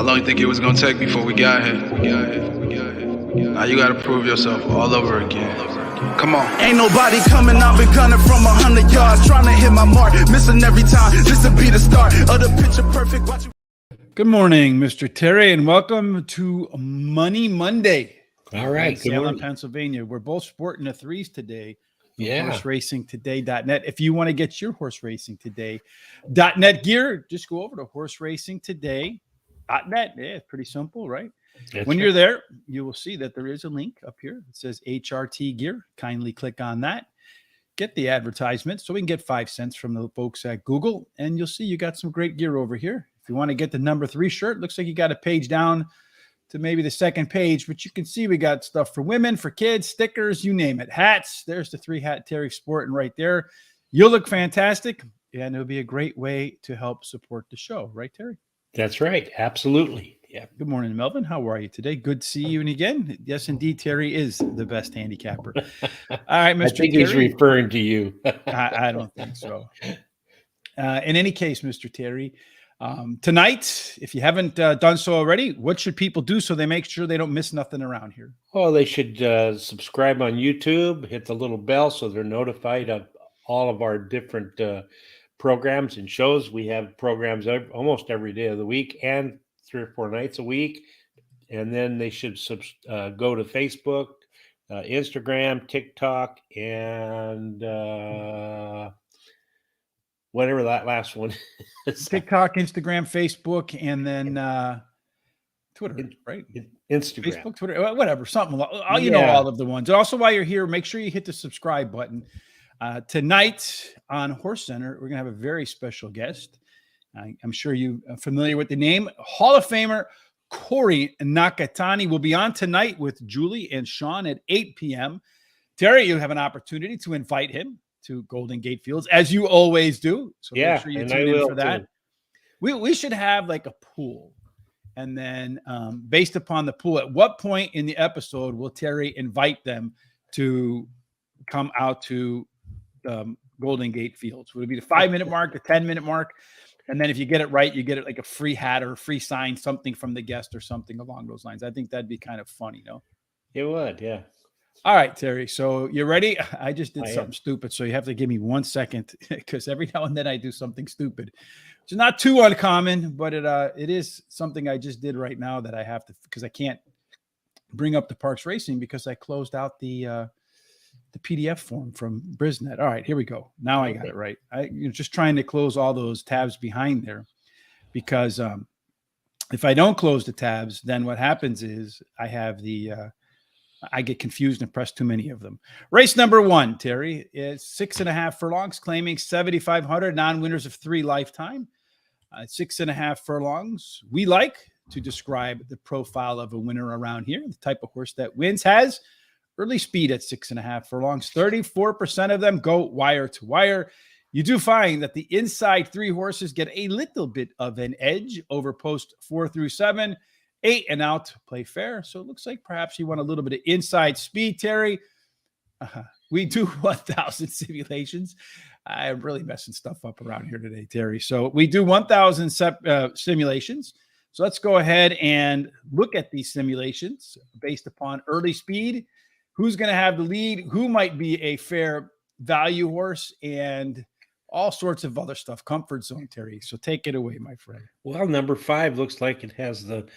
How long you think it was gonna take before we got here? Now you gotta prove yourself all over again. Come on. Ain't nobody coming, I've been gunning from 100 yards, trying to hit my mark, missing every time. This will be the start of the picture perfect. Watch you. Good morning, Mr. Terry, and welcome to Money Monday. All right. Good Salem, morning. Pennsylvania. We're both sporting the threes today. Yeah. HorseRacingToday.net. If you want to get your HorseRacingToday.net gear, just go over to HorseRacingToday.net. Yeah, it's pretty simple, right? When you're there, you will see that there is a link up here. It says HRT gear. Kindly click on that. Get the advertisement so we can get 5 cents from the folks at Google. And you'll see you got some great gear over here. If you want to get the number 3 shirt, looks like you got a page down to maybe the second page, but you can see we got stuff for women, for kids, stickers, you name it. Hats. There's the 3 hat Terry sporting right there. You'll look fantastic, and it'll be a great way to help support the show. Right, Terry? That's right. Absolutely. Yeah. Good morning, Melvin. How are you today? Good to see you. And again, yes, indeed, Terry is the best handicapper. All right, Mr. I think Terry. He's referring to you. I don't think so. In any case, Mr. Terry, tonight, if you haven't done so already, what should people do so they make sure they don't miss nothing around here? Well, they should subscribe on YouTube, hit the little bell so they're notified of all of our different programs and shows. We have programs almost every day of the week and 3 or 4 nights a week. And then they should go to Facebook, Instagram, TikTok, and whatever that last one is. TikTok, Instagram, Facebook, and then Twitter, right? Instagram. Facebook, Twitter, whatever, something. You know all of the ones. And also, while you're here, make sure you hit the subscribe button. Tonight on Horse Center, we're going to have a very special guest. I'm sure you're familiar with the name. Hall of Famer Corey Nakatani will be on tonight with Julie and Sean at 8 p.m. Terry, you have an opportunity to invite him to Golden Gate Fields, as you always do. So make sure you tune in for that. We should have like a pool. And then based upon the pool, at what point in the episode will Terry invite them to come out to Golden Gate Fields? Would it be the 5-minute mark, the 10-minute mark? And then if you get it right, you get it like a free hat or a free sign, something from the guest or something along those lines. I think that'd be kind of funny, no? It would, yeah. All right, Terry. So you ready? I just did something stupid, so you have to give me 1 second because every now and then I do something stupid. It's not too uncommon, but it is something I just did right now that I have to, because I can't bring up the Parx Racing because I closed out the PDF form from Brisnet. All right, here we go. Now I got it right. You're just trying to close all those tabs behind there because if I don't close the tabs, then what happens is I have I get confused and press too many of them. Race number 1, Terry, is 6.5 furlongs, claiming 7,500, non-winners of 3 lifetime. 6.5 furlongs. We like to describe the profile of a winner around here. The type of horse that wins has early speed at 6.5 furlongs. 34% of them go wire to wire. You do find that the inside 3 horses get a little bit of an edge over post 4 through 7. 8 and out, play fair. So it looks like perhaps you want a little bit of inside speed, Terry. We do 1,000 simulations. I'm really messing stuff up around here today, Terry. So we do 1,000 simulations. So let's go ahead and look at these simulations based upon early speed. Who's going to have the lead? Who might be a fair value horse? And all sorts of other stuff. Comfort zone, Terry. So take it away, my friend. Well, number 5 looks like it has the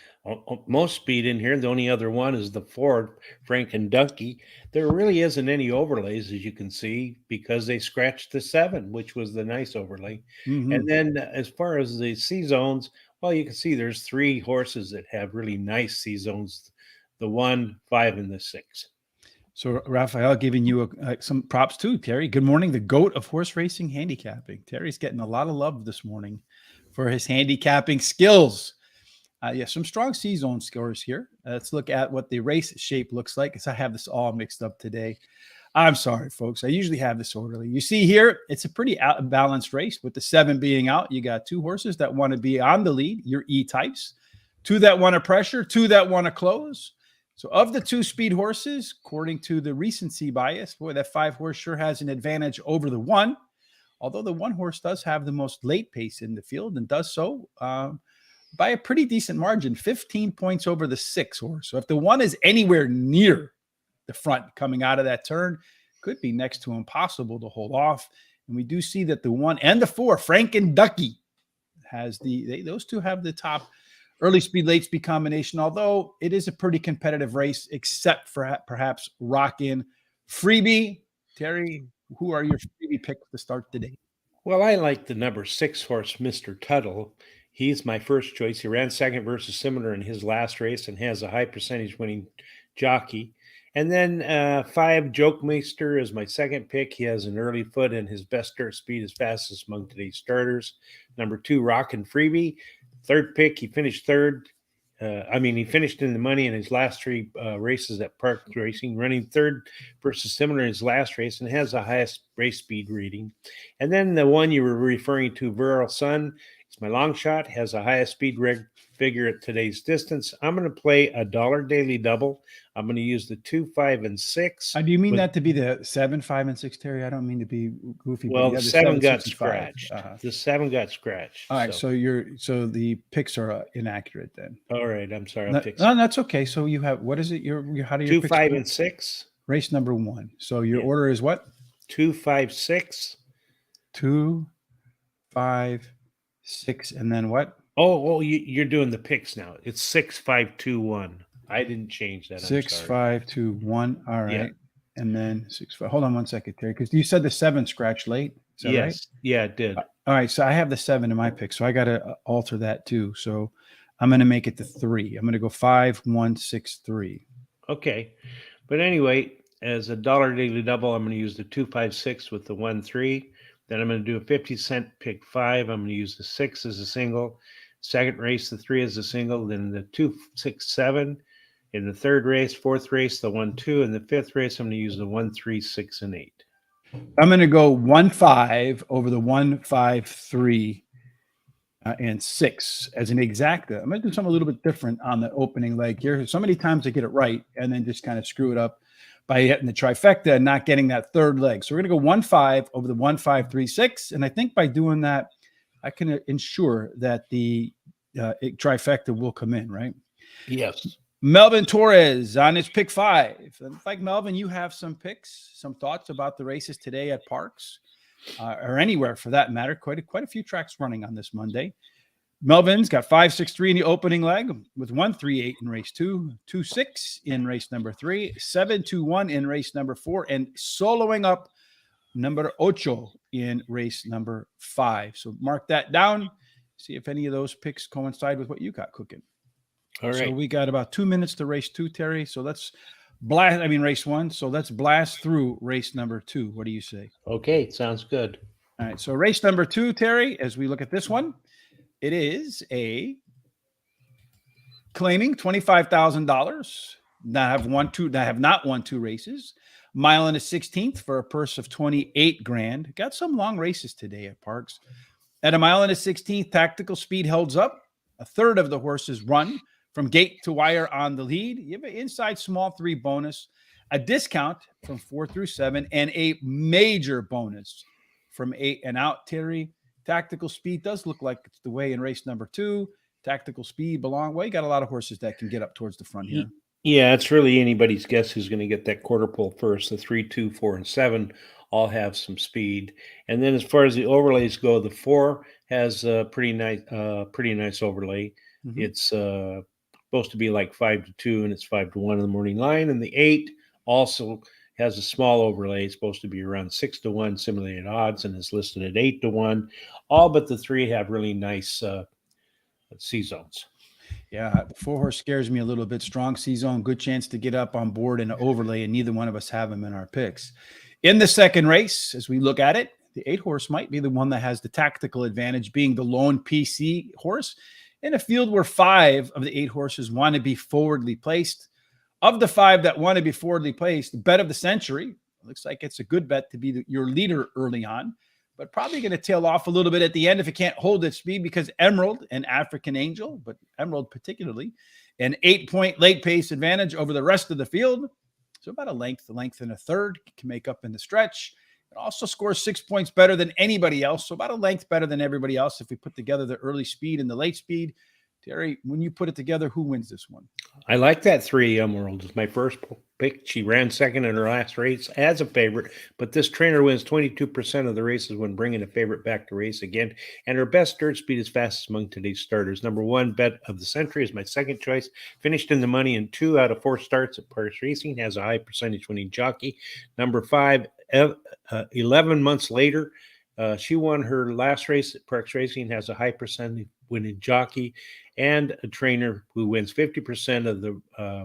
most speed in here. The only other one is the Ford, Frank and Ducky. There really isn't any overlays, as you can see, because they scratched the 7, which was the nice overlay. Mm-hmm. And then as far as the C zones, well, you can see there's 3 horses that have really nice C zones, the 1, 5, and the 6. So, Raphael, giving you some props too, Terry. Good morning, the GOAT of horse racing handicapping. Terry's getting a lot of love this morning for his handicapping skills. Some strong C-zone scores here. Let's look at what the race shape looks like, because I have this all mixed up today. I'm sorry, folks. I usually have this orderly. You see here, it's a pretty balanced race with the 7 being out. You got 2 horses that want to be on the lead, your E-types, 2 that want to pressure, 2 that want to close. So of the 2 speed horses, according to the recency bias, boy, that 5 horse sure has an advantage over the 1. Although the 1 horse does have the most late pace in the field and does so by a pretty decent margin, 15 points over the 6 horse. So if the 1 is anywhere near the front coming out of that turn, could be next to impossible to hold off. And we do see that the 1 and the 4, Frank and Ducky, has those two have the top early speed, late speed combination, although it is a pretty competitive race, except for perhaps Rockin' Freebie. Terry, who are your freebie picks to start today? Well, I like the number 6 horse, Mr. Tuttle. He's my first choice. He ran second versus similar in his last race and has a high percentage winning jockey. And then 5, Jokemeister is my second pick. He has an early foot and his best dirt speed is fastest among today's starters. Number 2, Rockin' Freebie. Third pick, he finished third. He finished in the money in his last 3 races at Parx Racing, running third versus similar in his last race and has the highest race speed reading. And then the one you were referring to, Viral Sun, it's my long shot, has the highest speed figure at today's distance. I'm going to play a $1 daily double. I'm going to use the 2, 5, and 6. Do you mean that to be the 7, 5, and 6, Terry? I don't mean to be goofy. Well, but the 7 7 got scratched. Uh-huh. The 7 got scratched. All right, so the picks are inaccurate then. All right, I'm sorry. No, that's okay. So you have, what is it? How do you 2, 5, and 6. Race number 1. So your order is what? 2, 5, 6. 2, 5, 6, and then what? Oh, you're doing the picks now. It's 6, 5, 2, 1. I didn't change that. 6, 5, 2, 1. All right. Yeah. And then 6, 5. Hold on one second, Terry, because you said the 7 scratched late. Is that right? Yeah, it did. All right. So I have the 7 in my pick. So I got to alter that too. So I'm going to make it the 3. I'm going to go 5, 1, 6, 3. Okay. But anyway, as a $1 daily double, I'm going to use the 2, 5, 6 with the 1, 3. Then I'm going to do a 50-cent pick 5. I'm going to use the 6 as a single. Second race, the 3 as a single. Then the 2, 6, 7. In the third race, fourth race, the 1, 2. In the fifth race, I'm going to use the 1, 3, 6, and 8. I'm going to go 1, 5 over the 1, 5, 3, and 6 as an exacta. I'm going to do something a little bit different on the opening leg here. So many times I get it right and then just kind of screw it up by hitting the trifecta and not getting that third leg. So we're going to go 1, 5 over the 1, 5, 3, 6. And I think by doing that, I can ensure that the trifecta will come in, right? Yes. Melvin Torres on his pick 5. Like Melvin, you have some picks, some thoughts about the races today at Parx or anywhere for that matter. Quite a few tracks running on this Monday. Melvin's got 5, 6, 3 in the opening leg with 1, 3, 8 in race 2, 2, 6 in race number 3, 7, 2, 1 in race number 4, and soloing up number 8 in race number 5. So mark that down. See if any of those picks coincide with what you got cooking. All right. So we got about 2 minutes to race 2, Terry. So let's race 1. So let's blast through race number 2. What do you say? Okay, sounds good. All right. So race number 2, Terry, as we look at this one, it is a claiming $25,000 that have not won 2 races. Mile and a 16th for a purse of $28,000. Got some long races today at Parx. At a mile and a 16th, tactical speed holds up. A third of the horses run from gate to wire on the lead. You have an inside small 3 bonus, a discount from 4 through 7, and a major bonus from 8 and out. Terry, tactical speed does look like it's the way in race number 2. Tactical speed you got a lot of horses that can get up towards the front here. Yeah, it's really anybody's guess who's going to get that quarter pole first. The 3, 2, 4, and 7 all have some speed. And then as far as the overlays go, the 4 has a pretty nice overlay. Mm-hmm. It's supposed to be like 5 to 2, and it's 5 to 1 in the morning line. And the 8 also has a small overlay. It's supposed to be around 6 to 1 simulated odds, and is listed at 8 to 1. All but the 3 have really nice C zones. Yeah, the 4 horse scares me a little bit. Strong C zone, good chance to get up on board in an overlay, and neither one of us have them in our picks. In the second race, as we look at it, the 8 horse might be the one that has the tactical advantage, being the lone PC horse in a field where 5 of the 8 horses want to be forwardly placed. Of the 5 that want to be forwardly placed, the bet of the century, looks like it's a good bet to be your leader early on, but probably going to tail off a little bit at the end if it can't hold its speed, because Emerald and African Angel, but Emerald particularly, an 8-point late pace advantage over the rest of the field. So about a length and a third can make up in the stretch. It also scores 6 points better than anybody else. So about a length better than everybody else if we put together the early speed and the late speed. Terry, when you put it together, who wins this one? I like that 3 Emerald. It's my first pick. She ran second in her last race as a favorite, but this trainer wins 22% of the races when bringing a favorite back to race again. And her best dirt speed is fastest among today's starters. Number 1 bet of the century is my second choice. Finished in the money in 2 out of 4 starts at Parx Racing. Has a high percentage winning jockey. Number 5, 11 months later, she won her last race at Parx Racing. Has a high percentage winning jockey and a trainer who wins 50% of the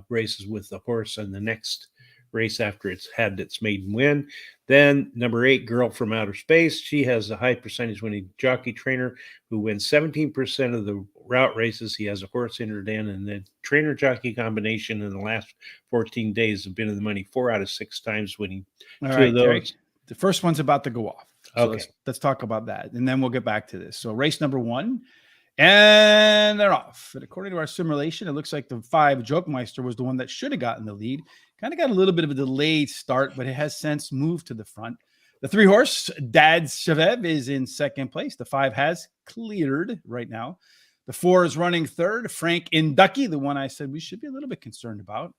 races with the horse in the next race after it's had its maiden win. Then number 8, Girl from Outer Space. She has a high percentage winning jockey trainer who wins 17% of the route races. He has a horse entered in, and the trainer jockey combination in the last 14 days have been in the money 4 out of 6 times, winning All 2 right, of those. Terry, the first one's about to go off. So Okay. let's talk about that, and then we'll get back to this. So race number 1, and they're off. And according to our simulation, it looks like the 5 Jokemeister was the one that should have gotten the lead. Kind of got a little bit of a delayed start, but it has since moved to the front. The 3 horse, Dad Shavev, is in second place. The 5 has cleared right now. The 4 is running third. Frank Ducky, the one I said we should be a little bit concerned about.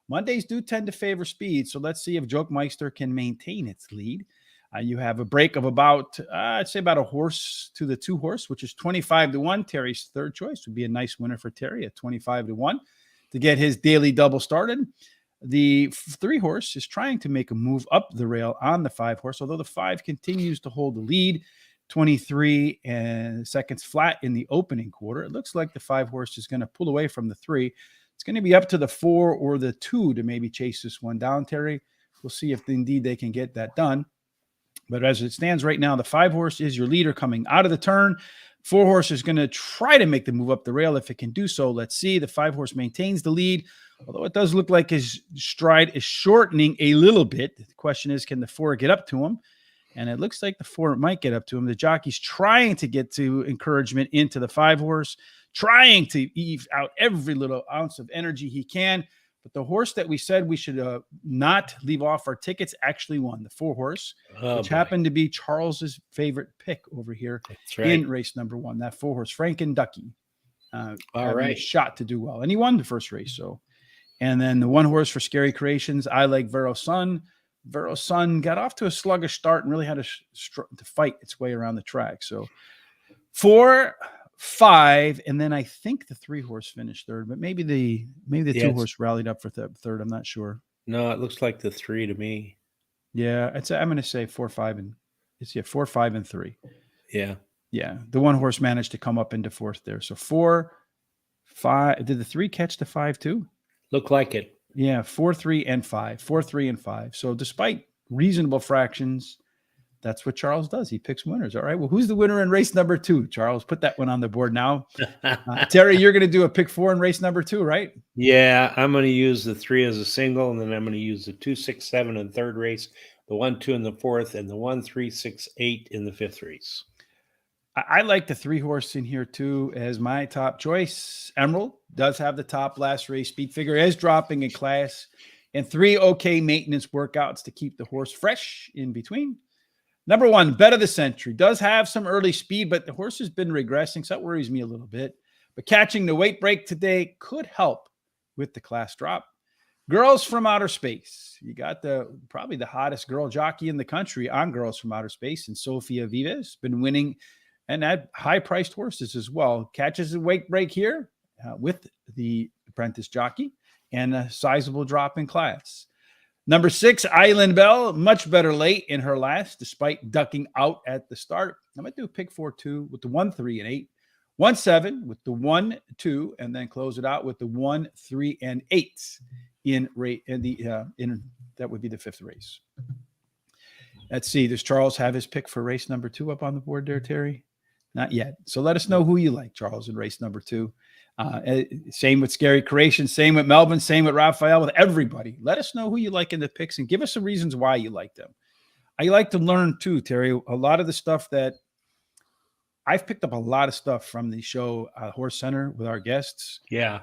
Mondays do tend to favor speed, so let's see if Jokemeister can maintain its lead. You have a break of about, I'd say about a horse to the 2 horse, which is 25-1. Terry's third choice would be a nice winner for Terry at 25-1 to get his daily double started. The 3 horse is trying to make a move up the rail on the 5 horse, although the 5 continues to hold the lead, 23 seconds flat in the opening quarter. It looks like the 5 horse is going to pull away from the 3. It's going to be up to the 4 or the 2 to maybe chase this one down, Terry. We'll see if indeed they can get that done. But as it stands right now, the 5 horse is your leader coming out of the turn. 4 horse is going to try to make the move up the rail. If it can do so, let's see. The 5 horse maintains the lead, although it does look like his stride is shortening a little bit. The question is, can the 4 get up to him? And it looks like the 4 might get up to him. The jockey's trying to get to encouragement into the 5 horse, trying to eke out every little ounce of energy he can. But the horse that we said we should not leave off our tickets actually won, the 4 horse, which happened to be Charles's favorite pick over here in race number 1. That 4 horse, Frank Ducky, having a shot to do well. And he won the first race. So, and then the 1 horse for Scary Creations, I Like Vero Sun. Vero Sun got off to a sluggish start and really had to fight its way around the track. So 4, 5, and then I think the 3 horse finished third, but maybe the 2 horse rallied up for third. I'm not sure. No, it looks like the 3 to me. Yeah, I'm going to say 4, 5, and it's 4, 5, and 3. Yeah. The 1 horse managed to come up into 4th there. So 4, 5. Did the 3 catch the 5 too? Look like it. Yeah, 4, 3, and 5. 4, 3, and 5. So despite reasonable fractions, that's what Charles does. He picks winners. All right. Well, who's the winner in race number 2? Charles, put that one on the board now. Terry, you're going to do a pick 4 in race number 2, right? Yeah, I'm going to use the 3 as a single, and then I'm going to use the 2, 6, 7 in the 3rd race, the 1, 2 in the 4th, and the 1, 3, 6, 8 in the 5th race. I like the 3 horse in here too as my top choice. Emerald does have the top last race speed figure, is dropping in class, and 3 okay maintenance workouts to keep the horse fresh in between. Number 1, Bet of the Century, does have some early speed, but the horse has been regressing, so that worries me a little bit. But catching the weight break today could help with the class drop. Girls from Outer Space. You got probably the hottest girl jockey in the country on Girls from Outer Space, and Sofia Vives, been winning and at high-priced horses as well. Catches a weight break here with the apprentice jockey and a sizable drop in class. Number 6, Island Belle, much better late in her last, despite ducking out at the start. I'm going to do pick 4-2 with the 1, 3, and 8. 1, 7 with the 1, 2, and then close it out with the 1, 3, and 8 in that would be the 5th race. Let's see. Does Charles have his pick for race number 2 up on the board there, Terry? Not yet. So let us know who you like, Charles, in race number 2. Same with Scary Creation, same with Melvin, same with Raphael, with everybody. Let us know who you like in the picks and give us some reasons why you like them. I like to learn too, Terry, a lot of the stuff that I've picked up a lot of stuff from the show Horse Center with our guests. Yeah.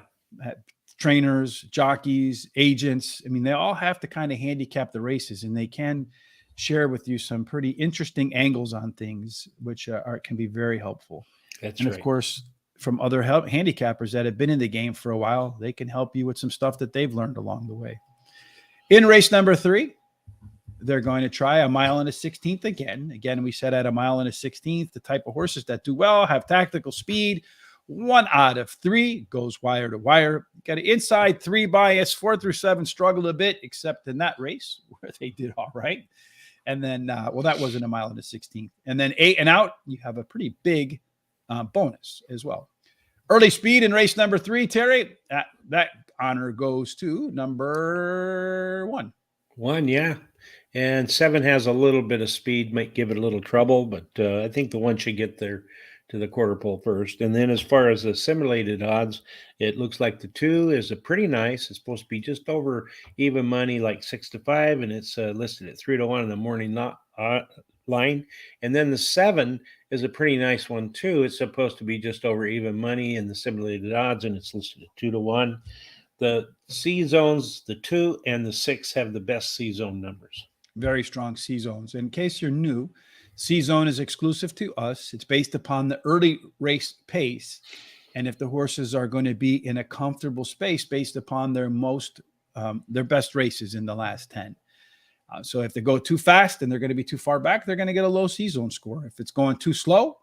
Trainers, jockeys, agents. I mean, they all have to kind of handicap the races, and they can share with you some pretty interesting angles on things, which can be very helpful. That's and right. Of course, from other handicappers that have been in the game for a while. They can help you with some stuff that they've learned along the way. In race number 3, they're going to try a mile and a 16th again. Again, we said at a mile and a 16th, the type of horses that do well have tactical speed. 1 out of 3 goes wire to wire. Got an inside 3 bias. 4 through 7 struggled a bit, except in that race where they did all right. And then, well, that wasn't a mile and a 16th. And then 8 and out, you have a pretty big bonus as well. Early speed in race number 3, Terry, that honor goes to number 1. 1, yeah. And 7 has a little bit of speed, might give it a little trouble, but I think the 1 should get there to the quarter pole first. And then as far as the simulated odds, it looks like the 2 is a pretty nice. It's supposed to be just over even money, like 6-5, and it's listed at 3-1 in the morning line. And then the 7 is a pretty nice one too. It's supposed to be just over even money in the simulated odds, and it's listed at 2-1. The C zones, the 2 and the 6 have the best C zone numbers. Very strong C zones. In case you're new, C zone is exclusive to us. It's based upon the early race pace, and if the horses are going to be in a comfortable space based upon their best races in the last 10. So if they go too fast and they're going to be too far back, they're going to get a low C zone score. If it's going too slow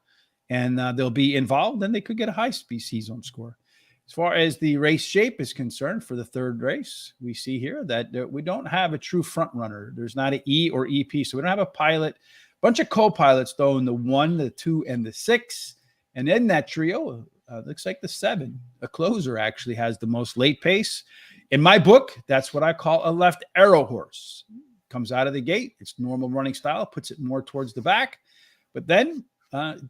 and they'll be involved, then they could get a high speed C zone score. As far as the race shape is concerned for the 3rd race, we see here that we don't have a true front runner. There's not an E or EP, so we don't have a pilot. Bunch of co-pilots, though, in the 1, the 2, and the 6. And in that trio, looks like the 7, a closer, actually has the most late pace. In my book, that's what I call a left arrow horse. Comes out of the gate, it's normal running style, puts it more towards the back. But then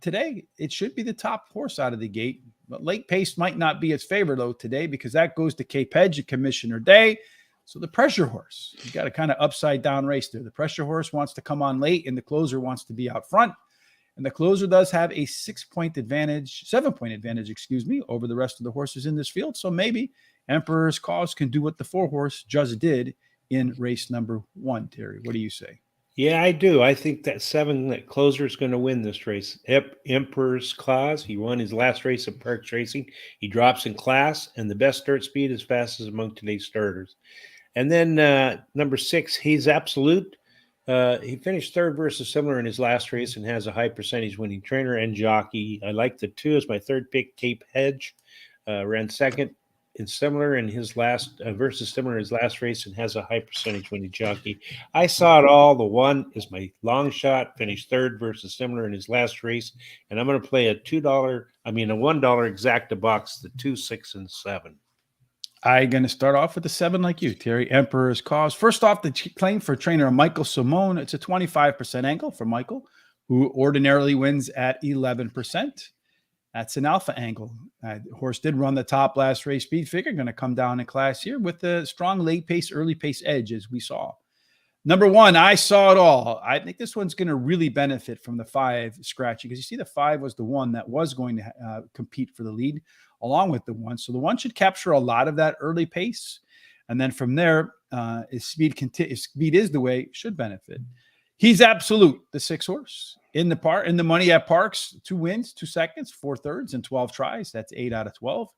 today, it should be the top horse out of the gate. But late pace might not be its favorite, though, today, because that goes to Cape Hedge at Commissioner Day. So the pressure horse, you got a kind of upside down race there. The pressure horse wants to come on late, and the closer wants to be out front. And the closer does have a 7-point advantage, over the rest of the horses in this field. So maybe Emperor's Cause can do what the 4 horse just did in race number 1. Terry, what do you say? Yeah, I do. I think that 7, that closer, is going to win this race. Emperor's Clause. He won his last race at Parx Racing. He drops in class, and the best start speed is fastest among today's starters. And then number 6, He's Absolute. He finished 3rd versus similar in his last race and has a high percentage winning trainer and jockey. I like the 2 as my 3rd pick. Cape Hedge ran 2nd in similar in his last versus similar in his last race and has a high percentage winning jockey. I saw it all. The 1 is my long shot, finished 3rd versus similar in his last race, and I'm going to play a $1 exacta box, the 2, 6, and 7. I'm going to start off with the 7 like you, Terry. Emperor's Cause. First off, the claim for trainer Michael Simone. It's a 25% angle for Michael, who ordinarily wins at 11%. That's an alpha angle. Horse did run the top last race. Speed figure going to come down in class here with the strong late pace, early pace edge, as we saw. Number 1, I saw it all. I think this one's going to really benefit from the 5 scratching, because you see the 5 was the one that was going to compete for the lead along with the 1. So the 1 should capture a lot of that early pace. And then from there, if speed is the way, should benefit. He's Absolute, the 6 horse. In the money at Parx, 2 wins, 2 seconds, 4 thirds, and 12 tries. That's 8 out of 12.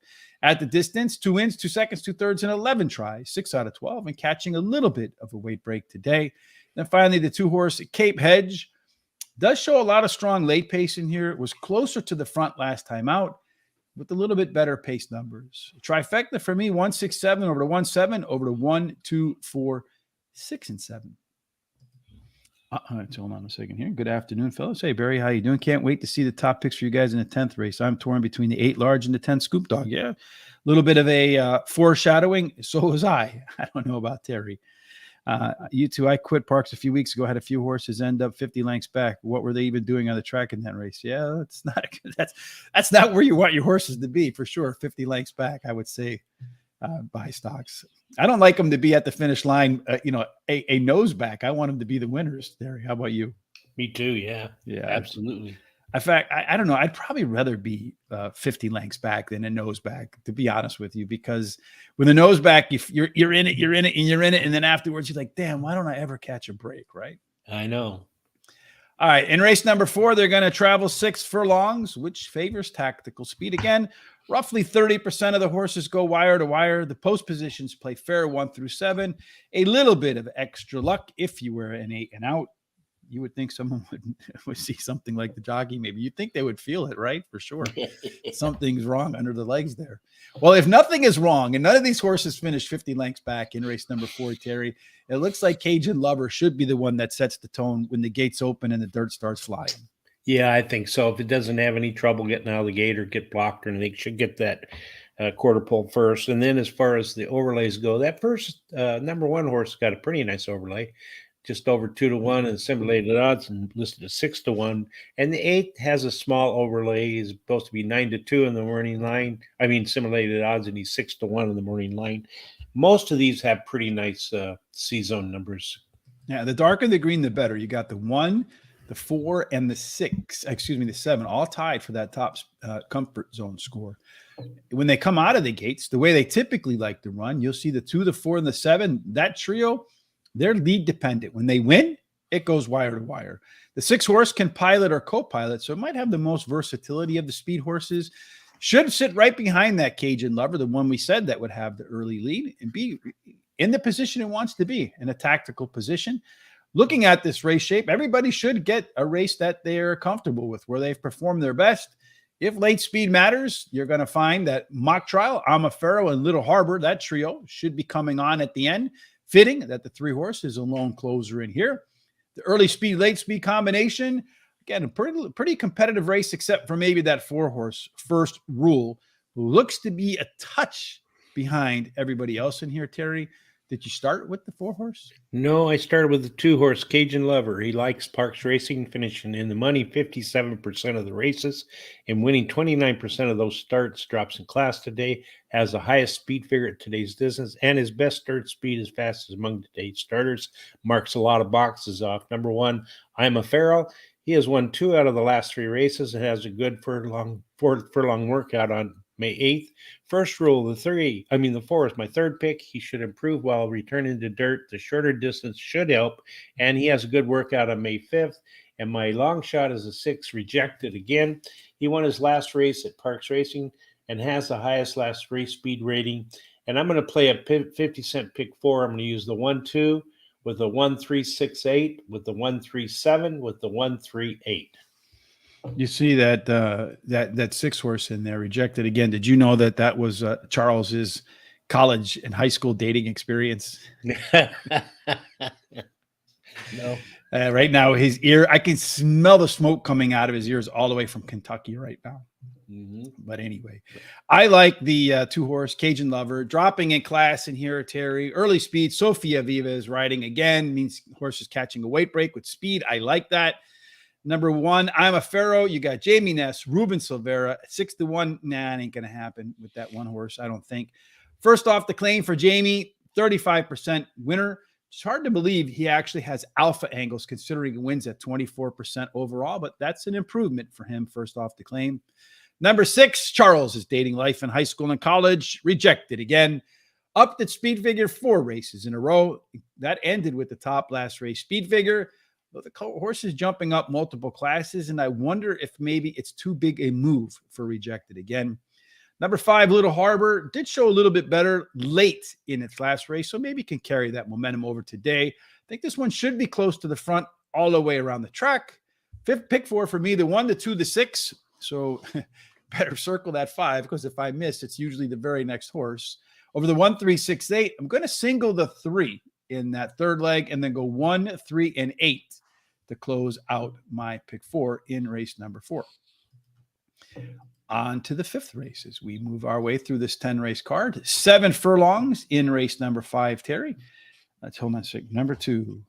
At the distance, 2 wins, 2 seconds, 2 thirds, and 11 tries, 6 out of 12, and catching a little bit of a weight break today. Then finally, the 2 horse Cape Hedge does show a lot of strong late pace in here. It was closer to the front last time out with a little bit better pace numbers. Trifecta for me: 1, 6, 7 over to 1, 7 over to 1, 2, 4, 6, and 7. Hold on a second here. Good afternoon, fellas. Hey, Barry, how you doing? Can't wait to see the top picks for you guys in the 10th race. I'm torn between the 8 large and the 10 scoop dog. Yeah, a little bit of a foreshadowing. So was I. I don't know about Terry. You two, I quit Parx a few weeks ago. Had a few horses end up 50 lengths back. What were they even doing on the track in that race? Yeah, that's not where you want your horses to be, for sure. 50 lengths back, I would say. Buy stocks. I don't like them to be at the finish line, a nose back. I want them to be the winners. Terry, how about you? Me too. Yeah, absolutely. In fact, I don't know. I'd probably rather be 50 lengths back than a nose back, to be honest with you, because with a nose back, you're in it, and then afterwards you're like, damn, why don't I ever catch a break, right? I know. All right, in race number 4, they're going to travel 6 furlongs, which favors tactical speed. Again, roughly 30% of the horses go wire to wire. The post positions play fair 1 through 7. A little bit of extra luck if you were an 8 and out. You would think someone would see something like the jockey. Maybe you'd think they would feel it, right? For sure. Something's wrong under the legs there. Well, if nothing is wrong, and none of these horses finished 50 lengths back in race number 4, Terry, it looks like Cajun Lover should be the one that sets the tone when the gates open and the dirt starts flying. Yeah, I think so. If it doesn't have any trouble getting out of the gate or get blocked or anything, should get that quarter pole first. And then as far as the overlays go, that first number 1 horse got a pretty nice overlay, just over 2-1 and simulated odds and listed at 6-1. And the 8 has a small overlay. He's supposed to be 9-2 in the morning line. I mean, simulated odds, and he's 6-1 in the morning line. Most of these have pretty nice C-zone numbers. Yeah, the darker the green, the better. You got the 1, the 4, and the 7, all tied for that top comfort zone score. When they come out of the gates, the way they typically like to run, you'll see the 2, the 4, and the 7, that trio, they're lead dependent. When they win, it goes wire to wire. The 6 horse can pilot or co-pilot, so it might have the most versatility of the speed horses. Should sit right behind that Cajun Lover, the one we said that would have the early lead, and be in the position it wants to be, in a tactical position. Looking at this race shape, everybody should get a race that they're comfortable with, where they've performed their best. If late speed matters, you're going to find that Mock Trial, Amafero, and Little Harbor, that trio, should be coming on at the end. Fitting that the 3 horse is a lone closer in here. The early speed, late speed combination, again, a pretty competitive race, except for maybe that 4 horse First Rule, who looks to be a touch behind everybody else in here. Terry, did you start with the 4 horse? No, I started with the 2 horse Cajun Lover. He likes Parx Racing, finishing in the money 57% of the races and winning 29% of those starts. Drops in class today, has the highest speed figure at today's distance, and his best start speed is fastest among today's starters. Marks a lot of boxes off. Number 1, I'm a Pharaoh. He has won 2 out of the last 3 races and has a good furlong workout on May 8th. First Rule, the 4 is my 3rd pick. He should improve while returning to dirt. The shorter distance should help, and he has a good workout on May 5th. And my long shot is a 6, Rejected again. He won his last race at Parx Racing and has the highest last race speed rating. And I'm going to play a 50-cent pick 4. I'm going to use the 1-2 with the 1-3-6-8, with the 1-3-7, with the 1-3-8. You see that that 6 horse in there, Rejected again. Did you know that was Charles's college and high school dating experience? No. Right now, his ear, I can smell the smoke coming out of his ears all the way from Kentucky right now. Mm-hmm. But anyway, I like the 2 horse Cajun Lover dropping in class in here, Terry. Early speed, Sophia Viva is riding again, means horse is catching a weight break with speed. I like that. Number 1, I'm a Pharaoh. You got Jamie Ness, Ruben Silvera, 6-1. Nah, it ain't going to happen with that 1 horse, I don't think. First off, the claim for Jamie, 35% winner. It's hard to believe he actually has alpha angles, considering he wins at 24% overall, but that's an improvement for him, first off the claim. Number 6, Charles is dating life in high school and college. Rejected again. Upped its speed figure 4 races in a row. That ended with the top last race speed figure. But the horse is jumping up multiple classes, and I wonder if maybe it's too big a move for Rejected again. Number 5, Little Harbor, did show a little bit better late in its last race, so maybe can carry that momentum over today. I think this one should be close to the front all the way around the track. 5th pick 4 for me, the 1, the 2, the 6. So better circle that 5, because if I miss, it's usually the very next horse. Over the 1-3-6-8, I'm going to single the 3 in that 3rd leg and then go 1, 3, and 8 to close out my pick 4 in race number 4. On to the 5th race as we move our way through this 10-race card. 7 furlongs in race number 5, Terry. Let's hold on a second. Number 2.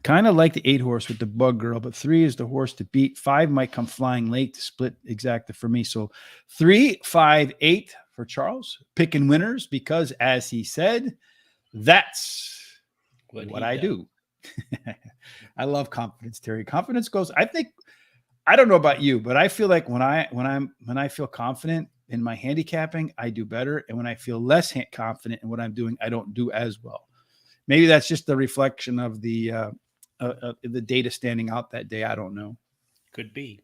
Kind of like the 8 horse with the Bug Girl, but 3 is the horse to beat. 5 might come flying late to split exacta for me. So 3, 5, 8 for Charles. Picking winners because, as he said, that's what I do. I love confidence, Terry. Confidence goes, I don't know about you, but I feel like when I feel confident in my handicapping, I do better. And when I feel less confident in what I'm doing, I don't do as well. Maybe that's just the reflection of the the data standing out that day. I don't know. Could be.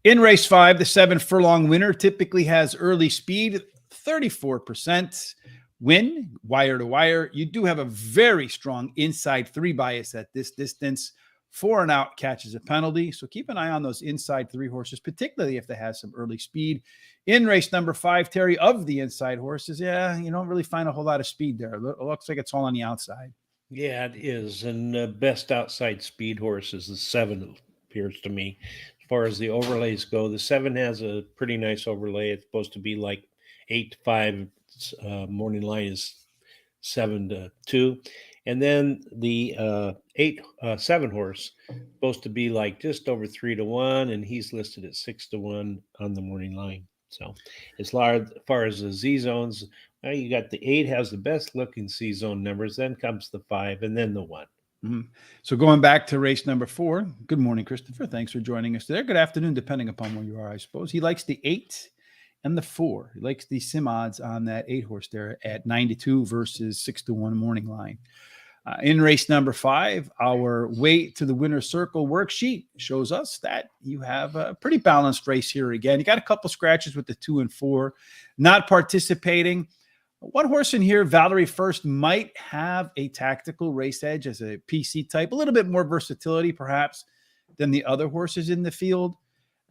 In race 5, the 7 furlong winner typically has early speed, 34% win, wire to wire. You do have a very strong inside 3 bias at this distance. 4 and out catches a penalty. So keep an eye on those inside 3 horses, particularly if they have some early speed. In race number 5, Terry, of the inside horses, yeah, you don't really find a whole lot of speed there. It looks like it's all on the outside. Yeah, it is. And the best outside speed horse is the 7, appears to me. As far as the overlays go, the 7 has a pretty nice overlay. It's supposed to be like 8-5. Morning line is 7-2. And then the 7 horse supposed to be like just over 3-1, and he's listed at 6-1 on the morning line. So as far as the Z zones, you got the 8 has the best looking C zone numbers, then comes the 5, and then the 1. Mm-hmm. So going back to race number 4, good morning, Christopher. Thanks for joining us there. Good afternoon, depending upon where you are, I suppose. He likes the 8 and the 4. He likes the sim odds on that 8 horse there at 9-2 versus 6-1 morning line. In race number 5, our way to the winner's circle worksheet shows us that you have a pretty balanced race here again. You got a couple scratches with the 2 and 4 not participating. One horse in here, Valerie First, might have a tactical race edge as a PC type, a little bit more versatility perhaps than the other horses in the field.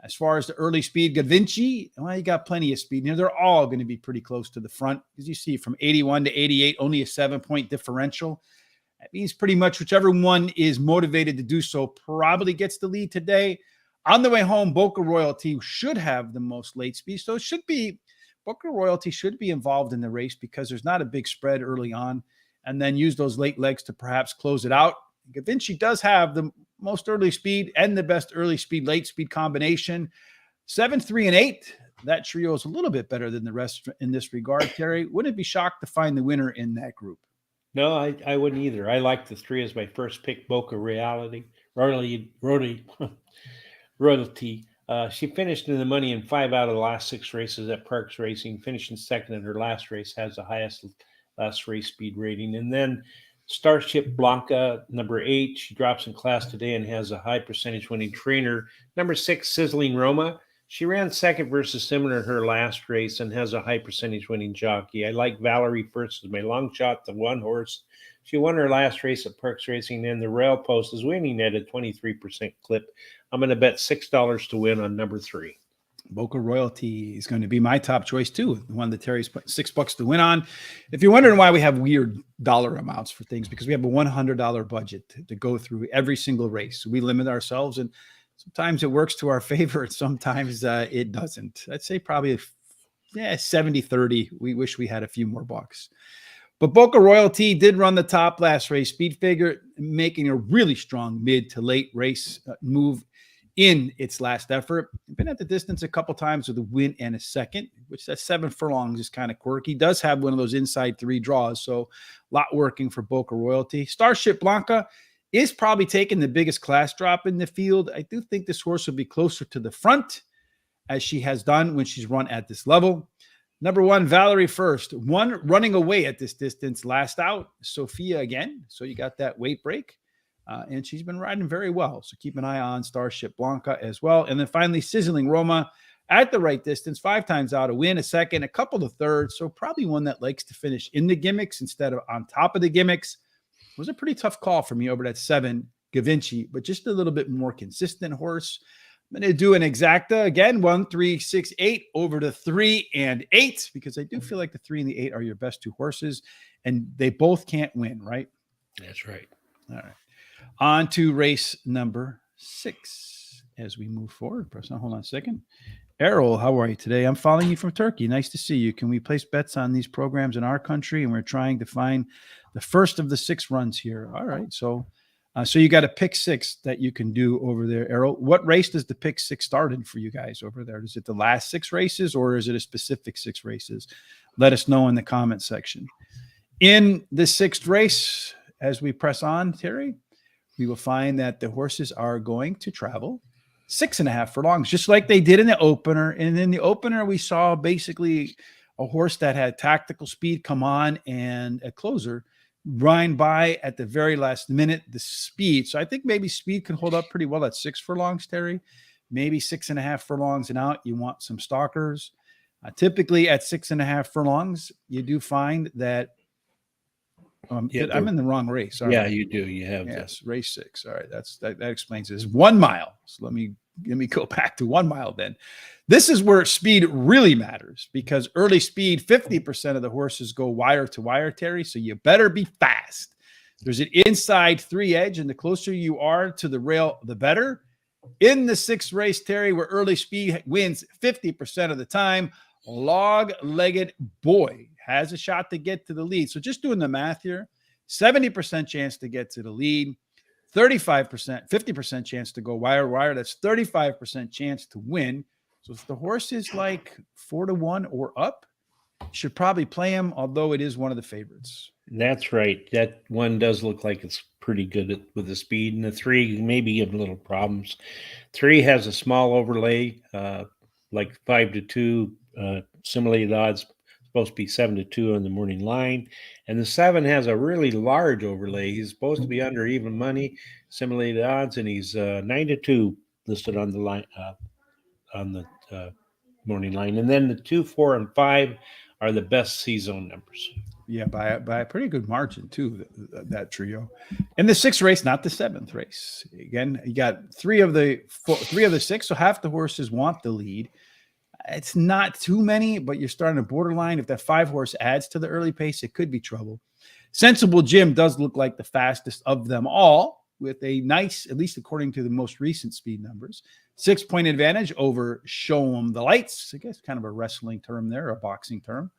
As far as the early speed, Gavinci, well, you got plenty of speed here. They're all going to be pretty close to the front. As you see, from 81 to 88, only a 7-point differential. That means pretty much whichever one is motivated to do so probably gets the lead today. On the way home, Boca Royalty should have the most late speed. So it should be, Boca Royalty should be involved in the race because there's not a big spread early on, and then use those late legs to perhaps close it out. Gavinci does have the most early speed and the best early speed, late speed combination. 7, 3, and 8. That trio is a little bit better than the rest in this regard, Terry. Wouldn't be shocked to find the winner in that group. No, I wouldn't either. I like the 3 as my first pick, Boca Royalty. She finished in the money in 5 out of the last 6 races at Parx Racing, finishing second in her last race, has the highest last race speed rating. And then Starship Blanca, number 8, she drops in class today and has a high percentage winning trainer. Number 6, Sizzling Roma. She ran second versus Simon in her last race and has a high percentage winning jockey. I like Valerie First as my long shot, the 1 horse. She won her last race at Parx Racing, and the rail post is winning at a 23% clip. I'm going to bet $6 to win on number 3. Boca Royalty is going to be my top choice too. The one that Terry's put $6 to win on. If you're wondering why we have weird dollar amounts for things, because we have a $100 budget to go through every single race. We limit ourselves, and sometimes it works to our favor, and sometimes it doesn't. I'd say probably 70-30. We wish we had a few more bucks. But Boca Royalty did run the top last race speed figure, making a really strong mid to late race move in its last effort. Been at the distance a couple times with a win and a second, which that 7 furlongs is kind of quirky. Does have one of those inside 3 draws, so a lot working for Boca Royalty. Starship Blanca is probably taking the biggest class drop in the field. I do think this horse will be closer to the front, as she has done when she's run at this level. Number 1, Valerie First. 1 running away at this distance, last out. Sophia again. So you got that weight break. And she's been riding very well. So keep an eye on Starship Blanca as well. And then finally, Sizzling Roma at the right distance, 5 times out, a win, a second, a couple of thirds. So probably one that likes to finish in the gimmicks instead of on top of the gimmicks. It was a pretty tough call for me over that 7, Gavinci, but just a little bit more consistent horse. I'm going to do an exacta again, 1, 3, 6, 8 over to 3 and 8, because I do feel like the 3 and the 8 are your best 2 horses, and they both can't win, right? That's right. All right. On to race number 6 as we move forward. Hold on a second. Errol, how are you today? I'm following you from Turkey. Nice to see you. Can we place bets on these programs in our country? And we're trying to find the first of the 6 runs here. All right. So you got a pick 6 that you can do over there, Errol. What race does the pick 6 start in for you guys over there? Is it the last 6 races, or is it a specific 6 races? Let us know in the comment section. In the 6th race, as we press on, Terry, we will find that the horses are going to travel 6.5 furlongs, just like they did in the opener. And in the opener, we saw basically a horse that had tactical speed come on, and a closer grind by at the very last minute. The speed. So I think maybe speed can hold up pretty well at 6 furlongs, Terry. Maybe 6.5 furlongs and out. You want some stalkers. Typically at 6.5 furlongs, you do find that I'm in the wrong race. Yeah, you do. You have yes, race 6. All right, that explains this. 1 mile. So let me go back to 1 mile then. This is where speed really matters because early speed, 50% of the horses go wire to wire, Terry. So you better be fast. There's an inside 3 edge, and the closer you are to the rail, the better. In the 6th race, Terry, where early speed wins 50% of the time, Log-Legged Boy has a shot to get to the lead. So just doing the math here, 70% chance to get to the lead, 35%, 50% chance to go wire. That's 35% chance to win. So if the horse is like 4-1 or up, you should probably play him, although it is one of the favorites. That's right. That one does look like it's pretty good with the speed, and the 3 maybe give little problems. 3 has a small overlay, like 5-2, simulated odds, supposed to be 7-2 on the morning line, and the 7 has a really large overlay. He's supposed to be under even money, simulated odds, and he's 9-2 listed on the line on the morning line, and then the 2, 4, and 5 are the best C-zone numbers. Yeah, by a pretty good margin too. That trio, in the 6th race, not the 7th race. Again, you got 3 of the 6, so half the horses want the lead. It's not too many, but you're starting a borderline. If that 5 horse adds to the early pace, it could be trouble. Sensible Jim does look like the fastest of them all, with a nice, at least according to the most recent speed numbers, 6-point advantage over Show 'em the Lights. I guess kind of a wrestling term there, a boxing term.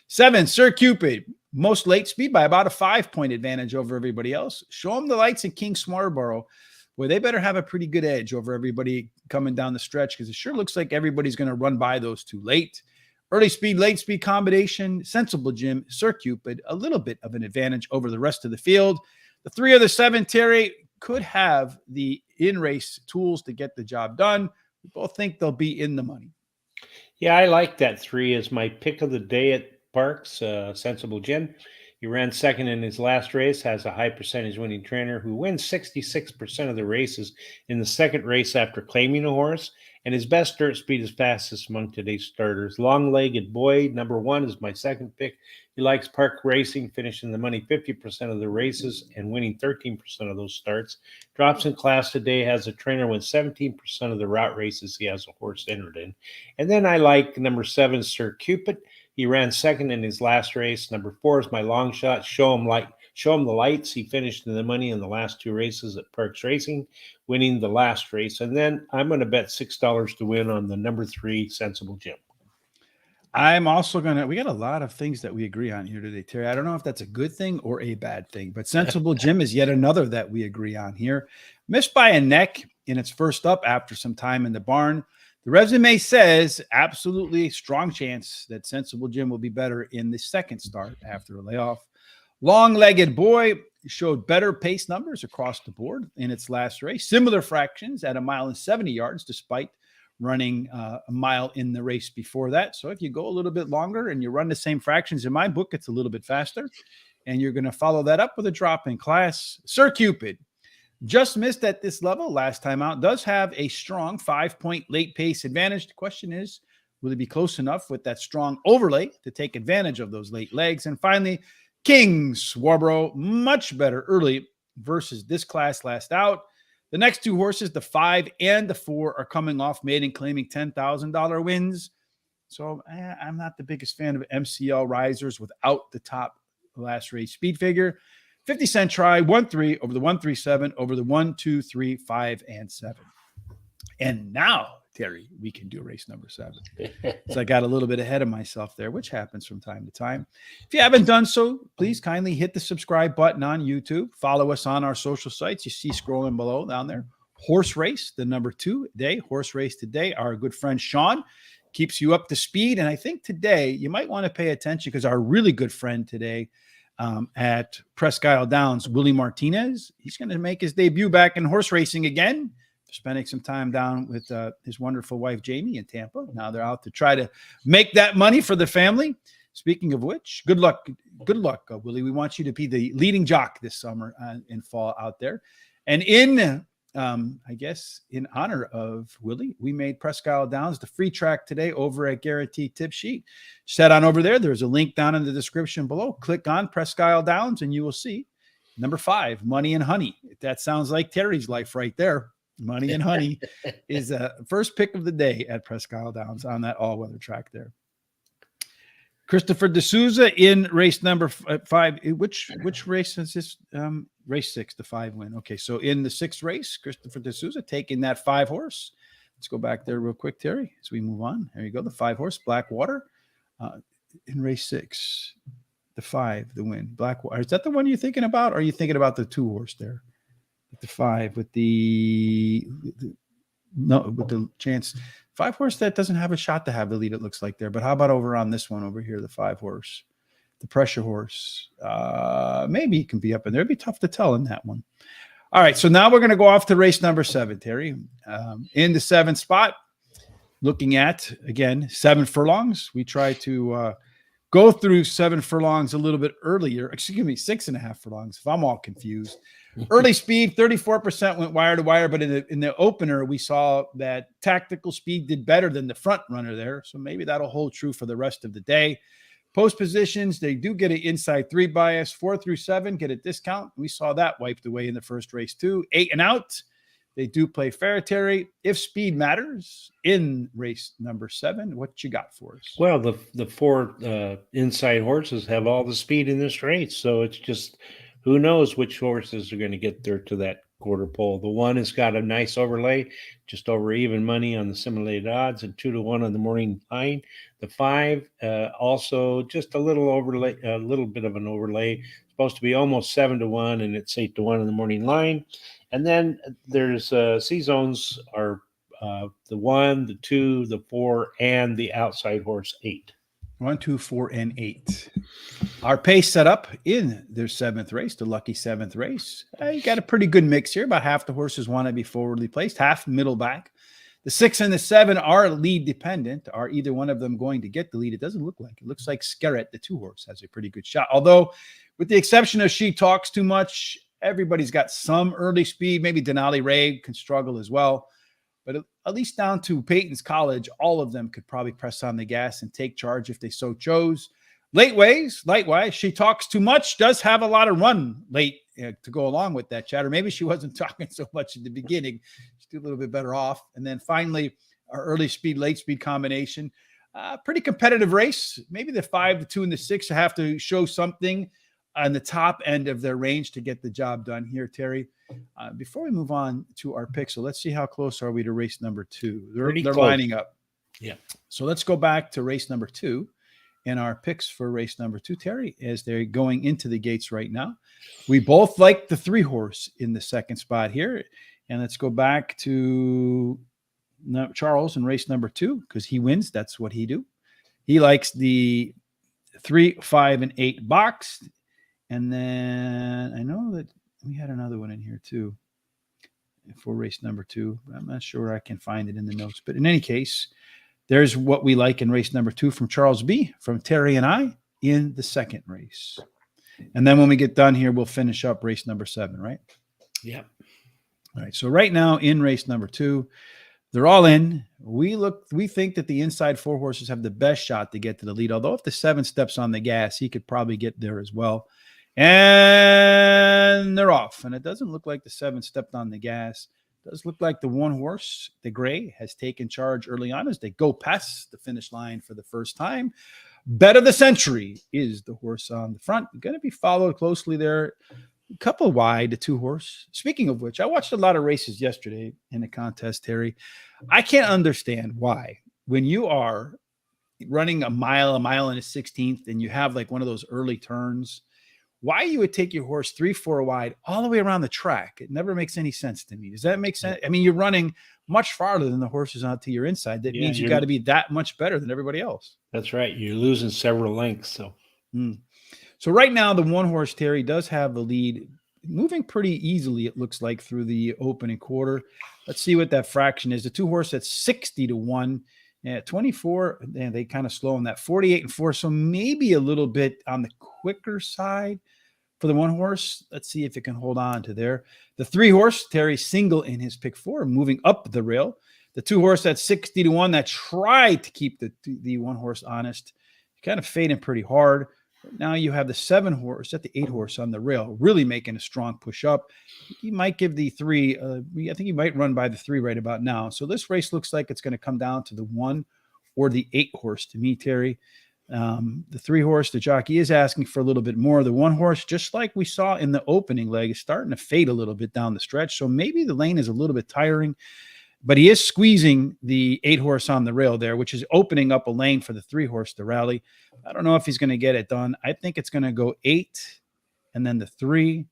7, Sir Cupid, most late speed by about a 5-point advantage over everybody else. Show 'em the Lights and King Smarborough, where they better have a pretty good edge over everybody coming down the stretch because it sure looks like everybody's going to run by those 2 late. Early speed, late speed combination, Sensible Jim, Sir Cupid, a little bit of an advantage over the rest of the field. The 3 of the 7, Terry, could have the in-race tools to get the job done. We both think they'll be in the money. Yeah, I like that 3 as my pick of the day at Parx, Sensible Jim. He ran second in his last race, has a high percentage winning trainer who wins 66% of the races in the 2nd race after claiming a horse, and his best dirt speed is fastest among today's starters. Long-Legged Boy, number 1, is my second pick. He likes park racing, finishing the money 50% of the races and winning 13% of those starts. Drops in class today, has a trainer win 17% of the route races he has a horse entered in. And then I like number 7, Sir Cupid. He ran second in his last race. Number 4 is my long shot, Show 'em the Lights. He finished in the money in the last 2 races at Parx Racing, winning the last race. And then I'm going to bet $6 to win on the number 3, Sensible Jim. I'm also we got a lot of things that we agree on here today, Terry. I don't know if that's a good thing or a bad thing, but Sensible Jim is yet another that we agree on here. Missed by a neck in its first up after some time in the barn. The resume says absolutely strong chance that Sensible Jim will be better in the 2nd start after a layoff. Long-Legged Boy showed better pace numbers across the board in its last race. Similar fractions at 1 mile and 70 yards, despite running a mile in the race before that. So if you go a little bit longer and you run the same fractions, in my book, it's a little bit faster. And you're going to follow that up with a drop in class. Sir Cupid, just missed at this level last time out, does have a strong 5-point late pace advantage. The question is, will he be close enough with that strong overlay to take advantage of those late legs? And finally, King Swarborough, much better early versus this class last out. The next 2 horses, the 5 and the 4, are coming off maiden claiming $10,000 wins. So I'm not the biggest fan of MCL risers without the top last race speed figure. 50-cent try, 1-3 over the 1-3-7 over the 1-2-3, 5, and 7. And now, Terry, we can do race number 7. So I got a little bit ahead of myself there, which happens from time to time. If you haven't done so, please kindly hit the subscribe button on YouTube. Follow us on our social sites. You see scrolling below down there. Horse Race, the number 2 day. Horse Race Today. Our good friend Sean keeps you up to speed. And I think today you might want to pay attention because our really good friend today at Presque Isle Downs, Willie Martinez, he's going to make his debut back in horse racing again. Spending some time down with his wonderful wife, Jamie, in Tampa. Now they're out to try to make that money for the family. Speaking of which, good luck good luck, Willie. We want you to be the leading jock this summer and fall out there. And in, I guess, in honor of Willie, we made Presque Isle Downs the free track today over at Guaranteed Tip Sheet. Just head on over there. There's a link down in the description below. Click on Presque Isle Downs and you will see number 5, Money and Honey. That sounds like Terry's life right there. Money and Honey is the first pick of the day at Presque Isle Downs on that all-weather track there. Christopher D'Souza in race number 5. Which race is this? Race 6, the 5 win. Okay, so in the 6th race, Christopher D'Souza taking that 5 horse. Let's go back there real quick, Terry, as we move on. There you go, the 5 horse, Blackwater, in race 6. The 5, the win, Blackwater. Is that the one you're thinking about? Or are you thinking about the 2 horse there? The 5 with the chance. 5 horse that doesn't have a shot to have the lead, it looks like there. But how about over on this one over here, the 5 horse, the pressure horse? Maybe he can be up in there. It'd be tough to tell in that one. All right, so now we're going to go off to race number 7, Terry. In the 7th spot, looking at, again, 7 furlongs. We try to go through 7 furlongs a little bit earlier. Excuse me, 6.5 furlongs, if I'm all confused. Early speed, 34% went wire to wire, but in the opener, we saw that tactical speed did better than the front runner there. So maybe that'll hold true for the rest of the day. Post positions, they do get an inside 3 bias. 4 through 7 get a discount. We saw that wiped away in the first race too. 8 and out, they do play fair, Terry. If speed matters in race number 7, what you got for us? Well, the 4 inside horses have all the speed in this race, so it's just who knows which horses are going to get there to that quarter pole. The 1 has got a nice overlay, just over even money on the simulated odds, and 2-1 on the morning line. The 5 also just a little overlay, a little bit of an overlay. Supposed to be almost 7-1, and it's 8-1 on the morning line. And then there's C zones are the 1, the 2, the 4, and the outside horse 8. 1, 2, 4, and 8. Our pace set up in their 7th race, the lucky 7th race. You got a pretty good mix here. About half the horses want to be forwardly placed, half middle back. The 6 and the 7 are lead dependent. Are either one of them going to get the lead? It doesn't look like. It looks like Skerritt, the 2 horse, has a pretty good shot. Although, with the exception of She Talks Too Much, everybody's got some early speed. Maybe Denali Ray can struggle as well. But at least down to Peyton's College, all of them could probably press on the gas and take charge if they so chose. Lightwise, She Talks Too Much does have a lot of run late to go along with that chatter. Maybe she wasn't talking so much at the beginning. She's a little bit better off. And then finally, our early speed, late speed combination. Pretty competitive race. Maybe the 5, the 2, and the 6 have to show something on the top end of their range to get the job done here, Terry. Before we move on to our picks, so let's see how close are we to race number 2. They're lining up. Yeah. So let's go back to race number 2 and our picks for race number 2, Terry, as they're going into the gates right now. We both like the 3 horse in the 2nd spot here. And let's go back to Charles in race number 2 because he wins. That's what he do. He likes the 3, 5, and 8 box. And then I know that we had another one in here too for race number 2. I'm not sure I can find it in the notes. But in any case, there's what we like in race number 2 from Charles B, from Terry and I in the 2nd race. And then when we get done here, we'll finish up race number 7, right? Yeah. All right. So right now in race number 2, they're all in. We think that the inside 4 horses have the best shot to get to the lead. Although if the 7 steps on the gas, he could probably get there as well. And they're off. And it doesn't look like the 7 stepped on the gas. It does look like the 1 horse, the gray, has taken charge early on as they go past the finish line for the first time. Bet of the Century is the horse on the front. Going to be followed closely there. A couple wide, the 2 horse. Speaking of which, I watched a lot of races yesterday in the contest, Terry. I can't understand why when you are running a mile and a 16th, and you have like one of those early turns, why you would take your horse 3, 4 wide all the way around the track. It never makes any sense to me. Does that make sense? I mean, you're running much farther than the horses out to your inside. That means you got to be that much better than everybody else. That's right. You're losing several lengths. So right now, the 1 horse, Terry, does have the lead, moving pretty easily, it looks like, through the opening quarter. Let's see what that fraction is. The 2 horse at 60-1. At 24, and they kind of slow on that 48 and 4. So maybe a little bit on the quicker side for the 1 horse. Let's see if it can hold on to there. The 3 horse, Terry Single in his pick 4, moving up the rail. The 2 horse at 60-1 that tried to keep the 1 horse honest, kind of fading pretty hard. Now you have the 7 horse at the 8 horse on the rail, really making a strong push up. He might give the 3. I think he might run by the 3 right about now. So this race looks like it's going to come down to the 1 or the 8 horse to me, Terry. The 3 horse, the jockey is asking for a little bit more. The 1 horse, just like we saw in the opening leg, is starting to fade a little bit down the stretch. So maybe the lane is a little bit tiring, but he is squeezing the 8 horse on the rail there, which is opening up a lane for the 3 horse to rally. I don't know if he's going to get it done. I think it's going to go 8 and then the 3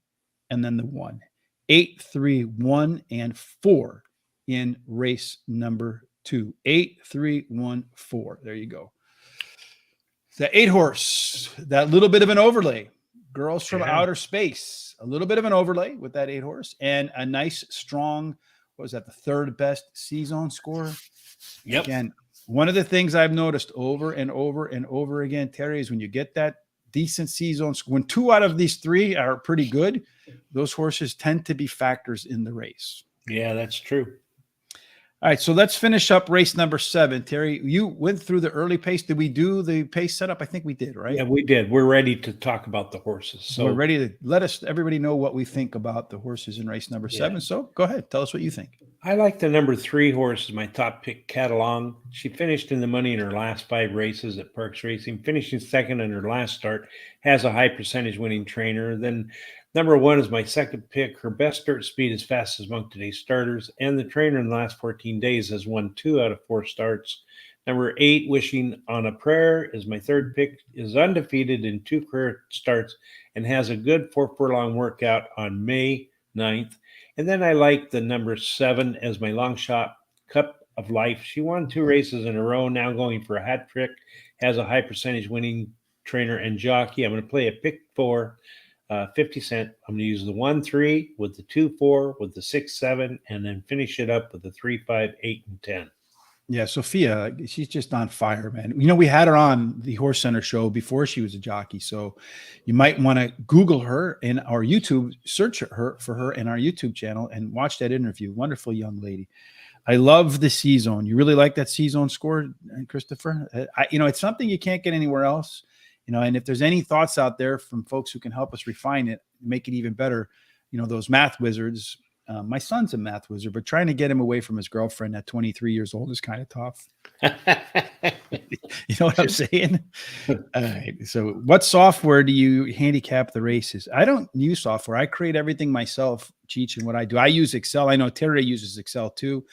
and then the 1. 8, 3, 1, and 4 in race number 2. 8, 3, 1, 4. There you go. The 8 horse, that little bit of an overlay. Girls from Outer Space. A little bit of an overlay with that 8 horse and a nice, strong, what was that, the 3rd best C-zone score? Yep. Again, one of the things I've noticed over and over and over again, Terry, is when you get that decent C-zone score, when 2 out of these 3 are pretty good, those horses tend to be factors in the race. Yeah, that's true. All right, so let's finish up race number 7. Terry, you went through the early pace. Did we do the pace setup? I think we did, right? Yeah, we did. We're ready to talk about the horses. So we're ready to let everybody know what we think about the horses in race number 7. So go ahead, tell us what you think. I like the number 3 horse as my top pick, Catalong. She finished in the money in her last 5 races at Parx Racing, finishing second in her last start, has a high percentage winning trainer. Then number 1 is my second pick. Her best start speed is fast as Monk Today's starters, and the trainer in the last 14 days has won 2 out of 4 starts. Number 8, Wishing on a Prayer, is my third pick, is undefeated in 2 career starts and has a good 4 furlong workout on May 9th. And then I like the number 7 as my long shot, Cup of Life. She won 2 races in a row, now going for a hat trick, has a high percentage winning trainer and jockey. I'm going to play a pick 4, 50 cent. I'm going to use the 1-3 with the 2-4 with the 6-7, and then finish it up with the 3-5, 8, and 10. Yeah, Sophia, she's just on fire, man. You know, we had her on the Horse Center show before she was a jockey, so you might want to Google her in our YouTube, search for her in our YouTube channel, and watch that interview. Wonderful young lady. I love the C-zone. You really like that C-zone score, Christopher? It's something you can't get anywhere else. And if there's any thoughts out there from folks who can help us refine it, make it even better, those math wizards. My son's a math wizard, but trying to get him away from his girlfriend at 23 years old is kind of tough. You know what I'm saying? All right. So what software do you handicap the races? I don't use software. I create everything myself, Cheech, and what I do. I use Excel. I know Terry uses Excel too.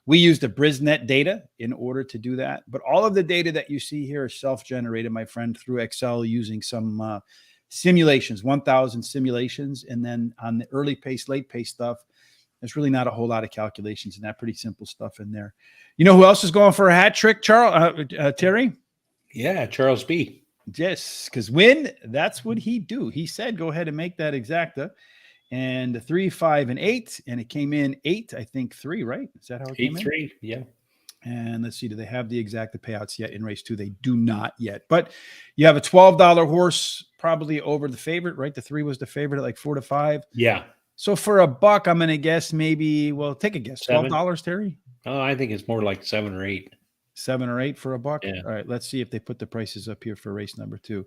We use the BrizNet data in order to do that. But all of the data that you see here is self-generated, my friend, through Excel using some simulations, 1,000 simulations. And then on the early pace, late pace stuff, there's really not a whole lot of calculations and that pretty simple stuff in there. You know who else is going for a hat trick, Terry? Yeah, Charles B. Yes, because that's what he do. He said, go ahead and make that exacta. And the 3, 5, and 8, and it came in 8, I think 3, right? Is that how it came in? 8-3, yeah. And let's see, do they have the exacta payouts yet in race 2? They do not yet. But you have a $12 horse, probably over the favorite, right? The 3 was the favorite at like 4 to 5. Yeah. So for a buck, I'm going to guess maybe, take a guess. $12, Terry? Oh, I think it's more like 7 or 8. 7 or 8 for a buck? Yeah. All right, let's see if they put the prices up here for race number 2.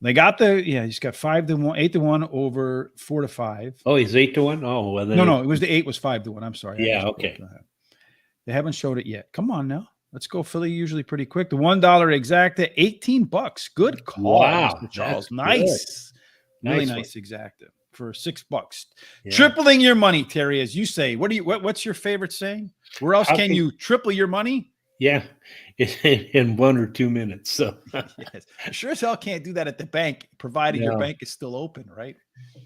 They got he's got 5-1, 8-1 over 4 to 5. Oh, he's 8-1? Oh, well, then No, it was the 8 was 5-1. I'm sorry. Yeah, okay. They haven't showed it yet. Come on now. Let's go Philly usually pretty quick. The $1 exacta, $18. Good call, wow, Mr. Charles. that's Nice. Good. Really nice exacta for $6. Yeah. Tripling your money, Terry, as you say. What's your favorite saying? Where else can you triple your money? Yeah, in 1 or 2 minutes. So yes. Sure as hell can't do that at the bank, provided your bank is still open, right?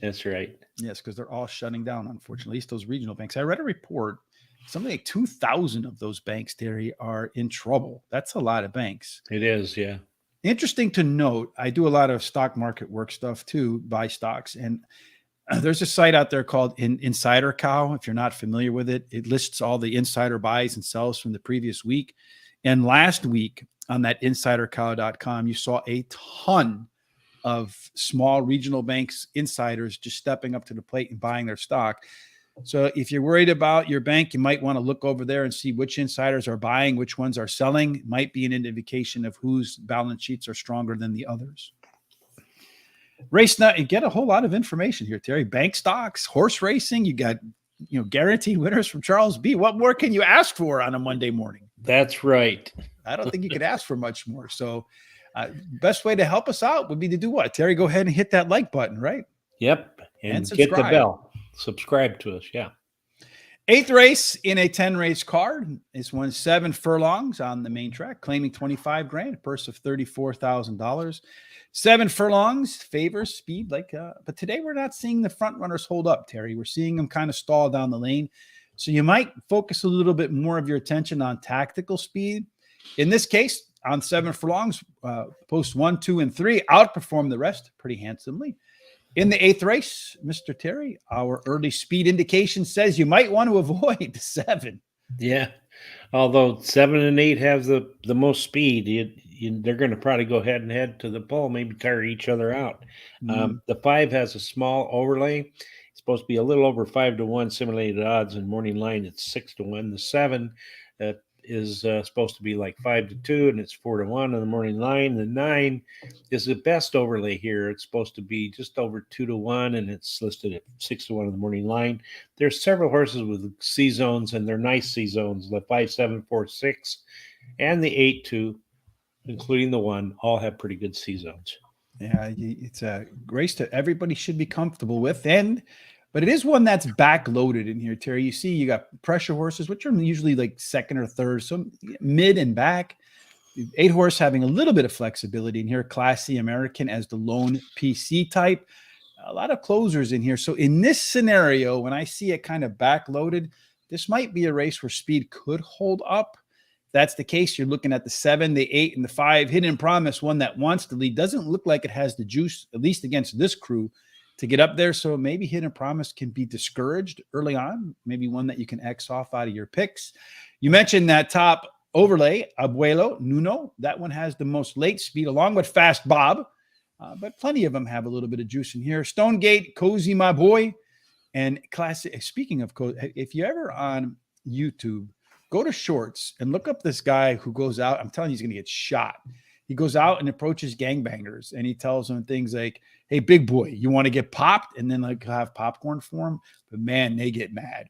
That's right. Yes, because they're all shutting down, unfortunately, at least those regional banks. I read a report, something like 2,000 of those banks, Terry, are in trouble. That's a lot of banks. It is, yeah. Interesting to note, I do a lot of stock market work stuff too, buy stocks, and there's a site out there called Insider Cow. If you're not familiar with it, it lists all the insider buys and sells from the previous week. And last week on that insidercow.com, you saw a ton of small regional banks insiders just stepping up to the plate and buying their stock. So if you're worried about your bank, you might want to look over there and see which insiders are buying, which ones are selling. It might be an indication of whose balance sheets are stronger than the others. Race nut, you get a whole lot of information here, Terry. Bank stocks, horse racing, you got guaranteed winners from Charles B. What more can you ask for on a Monday morning? That's right. I don't think you could ask for much more. So best way to help us out would be to do what? Terry, go ahead and hit that like button, right? Yep. And subscribe. Get the bell. Subscribe to us. Yeah. 8th race in a 10-race card is won 7 furlongs on the main track, claiming 25 grand, a purse of $34,000. 7 furlongs favors speed, but today we're not seeing the front runners hold up, Terry. We're seeing them kind of stall down the lane. So you might focus a little bit more of your attention on tactical speed. In this case, on 7 furlongs, posts 1, 2, and 3 outperform the rest pretty handsomely. In the 8th race, Mr. Terry, our early speed indication says you might want to avoid 7. Yeah. Although 7 and 8 have the most speed, they're going to probably go head and head to the pole, maybe tire each other out. The 5 has a small overlay. It's supposed to be a little over 5-1 simulated odds. In morning line, it's 6-1. The 7 is supposed to be like 5-2, and it's 4-1 on the morning line. The 9 is the best overlay here. It's supposed to be just over 2-1, and it's listed at 6-1 on the morning line. There's several horses with C zones, and they're nice C zones. The 5, 7, 4, 6, and the 8, 2, including the 1, all have pretty good C zones. Yeah, it's a race that everybody should be comfortable with, but it is one that's backloaded in here, Terry. You see, you got pressure horses, which are usually like second or third, so mid and back. 8 horse having a little bit of flexibility in here. Classy American as the lone PC type. A lot of closers in here. So in this scenario, when I see it kind of backloaded, this might be a race where speed could hold up. If that's the case, you're looking at the 7, the 8, and the 5. Hidden Promise, one that wants to lead. Doesn't look like it has the juice, at least against this crew, to get up there. So maybe Hidden Promise can be discouraged early on. Maybe one that you can X off out of your picks. You mentioned that top overlay, Abuelo Nuno. That one has the most late speed along with Fast Bob. But plenty of them have a little bit of juice in here. Stonegate, Cozy My Boy, and Classic. Speaking of Cozy, if you're ever on YouTube, go to Shorts and look up this guy who goes out. I'm telling you, he's going to get shot. He goes out and approaches gangbangers, and he tells them things like, hey, big boy, you want to get popped? And then have popcorn for him. But man, they get mad.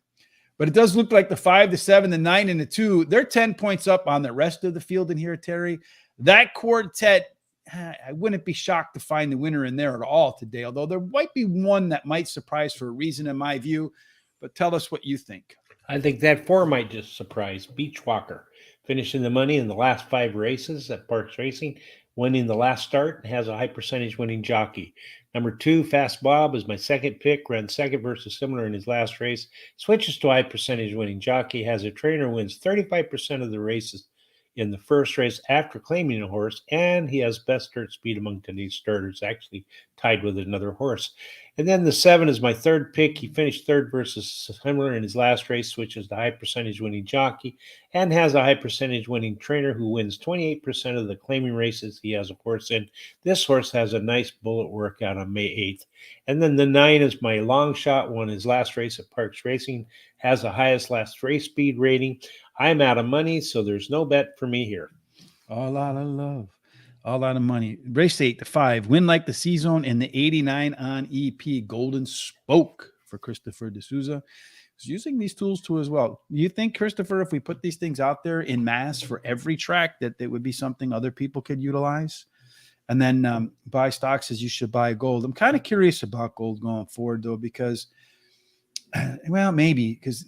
But it does look like the 5, the 7, the 9, and the 2, they're 10 points up on the rest of the field in here, Terry. That quartet, I wouldn't be shocked to find the winner in there at all today, although there might be one that might surprise for a reason in my view. But tell us what you think. I think that 4 might just surprise. Beachwalker, finishing the money in the last 5 races at Parx Racing, winning the last start, and has a high percentage winning jockey. Number 2, Fast Bob, is my second pick. Ran second versus similar in his last race. Switches to high percentage winning jockey. Has a trainer, wins 35% of the races in the first race after claiming a horse, and he has best start speed among today's starters, actually tied with another horse. And then the 7 is my third pick. He finished third versus similar in his last race, switches to high percentage winning jockey, and has a high percentage winning trainer who wins 28% of the claiming races he has a horse in. This horse has a nice bullet workout on May 8th. And then the 9 is my long shot, won his last race at Parx Racing, has the highest last race speed rating. I'm out of money, so there's no bet for me here. All out of love. All out of money. Race 8, the 5, Win Like the C-Zone, and the 89 on EP, Golden Spoke for Christopher D'Souza. He's using these tools too as well. You think, Christopher, if we put these things out there in mass for every track, that they would be something other people could utilize? And then buy stocks as you should buy gold. I'm kind of curious about gold going forward, though, because well, maybe because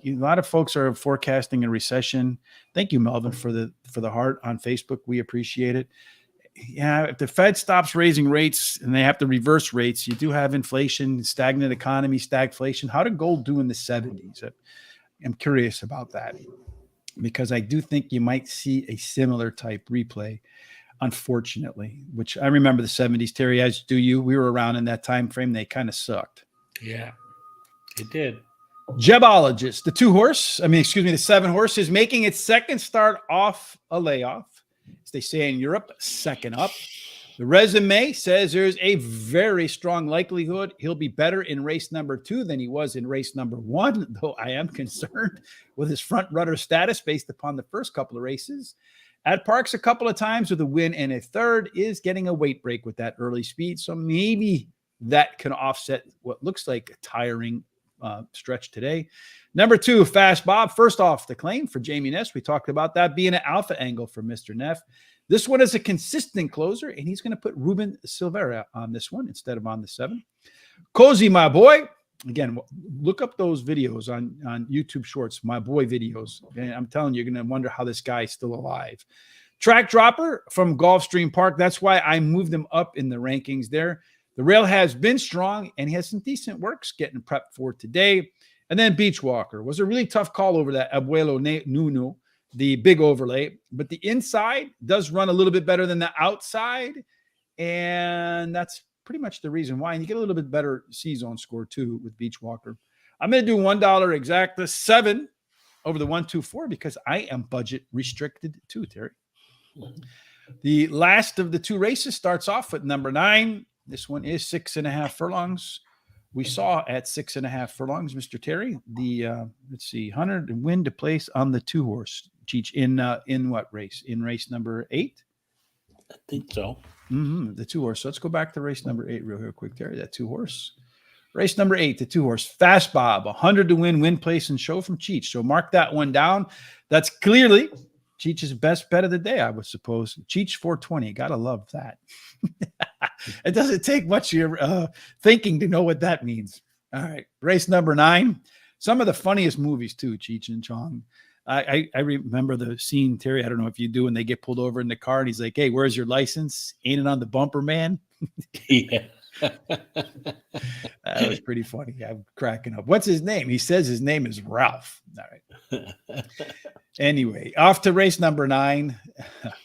a lot of folks are forecasting a recession. Thank you, Melvin, for the heart on Facebook. We appreciate it. Yeah, if the Fed stops raising rates and they have to reverse rates, you do have inflation, stagnant economy, stagflation. How did gold do in the 70s? I'm curious about that because I do think you might see a similar type replay, unfortunately, which I remember the 70s, Terry, as do you. We were around in that time frame. They kind of sucked. Yeah, it did. Gebologist, the 7 horse is making its second start off a layoff. As they say in Europe, second up. The resume says there's a very strong likelihood he'll be better in race number 2 than he was in race number 1, though I am concerned with his front runner status based upon the first couple of races. At Parx a couple of times with a win and a third, is getting a weight break with that early speed. So maybe that can offset what looks like a tiring stretch today. Number 2, Fast Bob. First off, the claim for Jamie Ness. We talked about that being an alpha angle for Mr. Neff. This one is a consistent closer, and he's going to put Ruben Silveira on this one instead of on the 7. Cozy, my boy. Again, look up those videos on YouTube Shorts, my boy videos. And I'm telling you, you're going to wonder how this guy is still alive. Track Dropper from Gulfstream Park. That's why I moved him up in the rankings there. The rail has been strong, and he has some decent works getting prepped for today. And then Beach Walker was a really tough call over that Abuelo Nuno, the big overlay, but the inside does run a little bit better than the outside, and that's pretty much the reason why. And you get a little bit better C-zone score too with Beach Walker. I'm going to do $1 exacta 7 over the 124 because I am budget restricted too, Terry. The last of the 2 races starts off with number 9. This one is 6.5 furlongs. We saw at 6.5 furlongs, Mr. Terry, the let's see, 100 win to place on the 2-horse. Cheech in what race? In race number 8? I think so. The 2-horse. So let's go back to race number 8 real quick, Terry. That 2-horse. Race number 8, the 2-horse. Fast Bob, 100 to win place and show from Cheech. So mark that one down. That's clearly Cheech's best bet of the day, I would suppose. Cheech 420. Gotta love that. It doesn't take much of your thinking to know what that means. All right. Race number 9. Some of the funniest movies too, Cheech and Chong. I remember the scene, Terry, I don't know if you do, when they get pulled over in the car and he's like, hey, where's your license? Ain't it on the bumper, man? Yeah. That was pretty funny. I'm cracking up. What's his name? He says his name is Ralph. All right. Anyway, off to race number 9.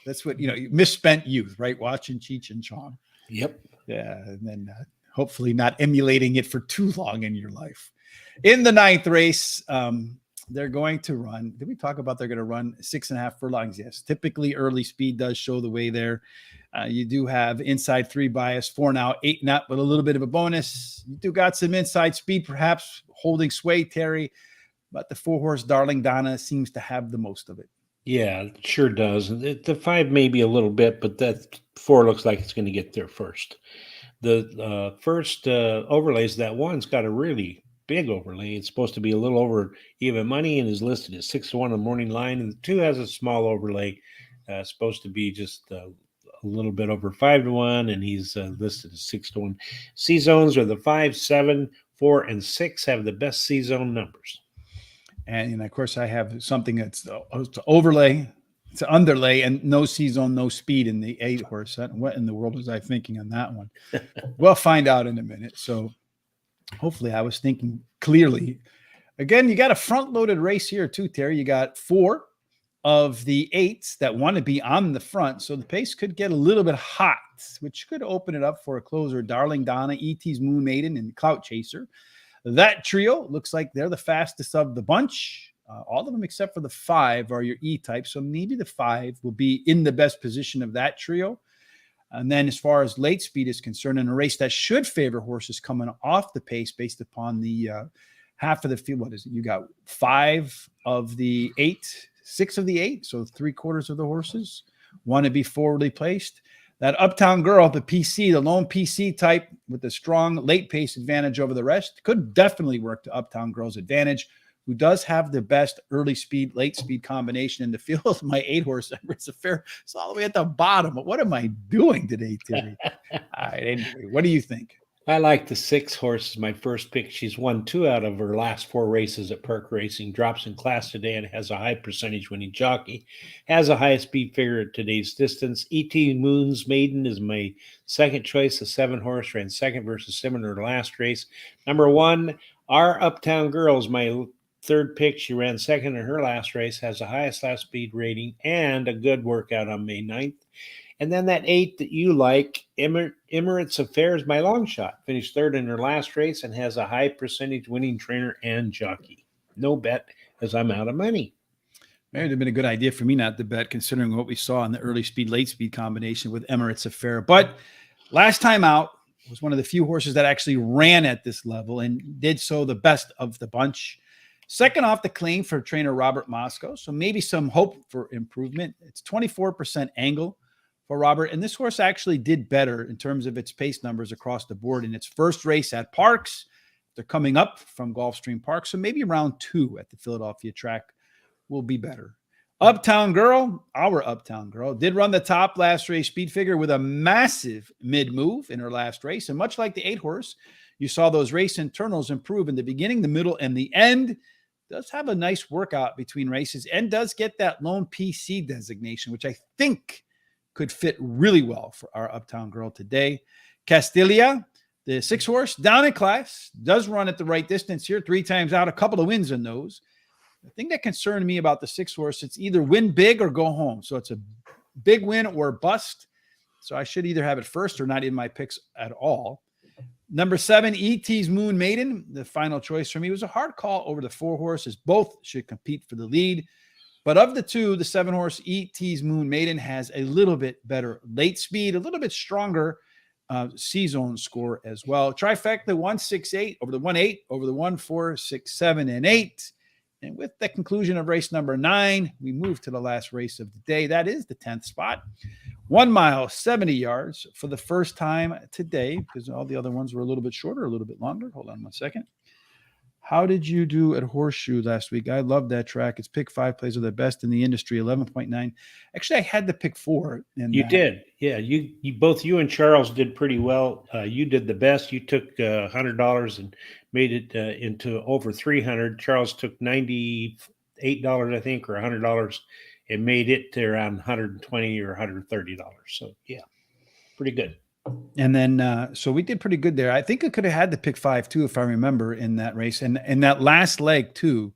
That's what, misspent youth, right? Watching Cheech and Chong. Yep. Yeah. And then hopefully not emulating it for too long in your life. In the 9th race, they're going to run. Did we talk about they're going to run 6.5 furlongs? Yes. Typically, early speed does show the way there. You do have inside 3 bias, 4 now, 8 not, with a little bit of a bonus. You do got some inside speed, perhaps holding sway, Terry, but the 4-horse Darling Donna seems to have the most of it. Yeah, it sure does. The 5 maybe a little bit, but that 4 looks like it's going to get there first. The first overlays, that one's got a really big overlay. It's supposed to be a little over even money and is listed at 6 to 1 on the morning line. And the 2 has a small overlay, supposed to be just a little bit over 5 to 1, and he's listed as 6 to 1. C zones are the 5, 7, 4, and 6 have the best C zone numbers. And of course, I have something that's to overlay, to underlay, and no C zone, no speed in the 8-horse. What in the world was I thinking on that one? We'll find out in a minute. So hopefully I was thinking clearly. Again, you got a front-loaded race here too, Terry. You got 4 of the 8s that want to be on the front. So the pace could get a little bit hot, which could open it up for a closer. Darling Donna, E.T.'s Moon Maiden, and Clout Chaser. That trio looks like they're the fastest of the bunch. All of them except for the 5 are your E-type. So maybe the 5 will be in the best position of that trio. And then as far as late speed is concerned, in a race that should favor horses coming off the pace based upon the half of the field, what is it? You got 5 of the 8, 6 of the 8, so 3/4 of the horses want to be forwardly placed. That Uptown Girl, the PC, the lone PC type with a strong late pace advantage over the rest, could definitely work to Uptown Girl's advantage, who does have the best early speed, late speed combination in the field. My 8-horse, Emirates Affair, it's all the way at the bottom. What am I doing today, Terry? All right, anyway, what do you think? I like the 6-horse as my first pick. She's won 2 out of her last 4 races at Park Racing, drops in class today, and has a high percentage winning jockey. Has a high speed figure at today's distance. E.T. Moon's Maiden is my second choice. The 7-horse ran second versus similar last race. Number 1, our Uptown Girls, my third pick. She ran second in her last race, has the highest last speed rating, and a good workout on May 9th. And then that 8 that you like, Emirates Affairs, my long shot, finished third in her last race and has a high percentage winning trainer and jockey. No bet, as I'm out of money. Maybe it'd have been a good idea for me not to bet, considering what we saw in the early speed, late speed combination with Emirates Affair. But last time out was one of the few horses that actually ran at this level and did so the best of the bunch. Second off the claim for trainer Robert Moscow. So maybe some hope for improvement. It's 24% angle for Robert. And this horse actually did better in terms of its pace numbers across the board in its first race at Parx. They're coming up from Gulfstream Park. So maybe round 2 at the Philadelphia track will be better. Uptown Girl, our Uptown Girl, did run the top last race speed figure with a massive mid move in her last race. And much like the 8 horse, you saw those race internals improve in the beginning, the middle, and the end. Does have a nice workout between races and does get that lone PC designation, which I think could fit really well for our Uptown Girl today. Castilia, the 6 horse, down in class, does run at the right distance here, 3 times out, a couple of wins in those. The thing that concerned me about the 6 horse, it's either win big or go home. So it's a big win or bust. So I should either have it first or not in my picks at all. Number 7, ET's Moon Maiden, the final choice for me. Was a hard call over the 4 horses. Both should compete for the lead. But of the 2, the 7 horse ET's Moon Maiden has a little bit better late speed, a little bit stronger C-zone score as well. Trifecta 168 over the 1-8, over the 1-4, 6, 7, and 8. And with the conclusion of race number 9, we move to the last race of the day. That is the 10th spot. 1 mile, 70 yards for the first time today, because all the other ones were a little bit shorter, a little bit longer. Hold on 1 second. How did you do at Horseshoe last week? I love that track. Its pick 5 plays are the best in the industry, 11.9. Actually, I had to pick 4. You did. Yeah, you both you and Charles did pretty well. You did the best. You took $100 and made it into over 300. Charles took $98, I think, or $100 and made it to around 120 or $130. So yeah, pretty good. And then, so we did pretty good there. I think I could have had the pick 5 too, if I remember, in that race. And in that last leg too,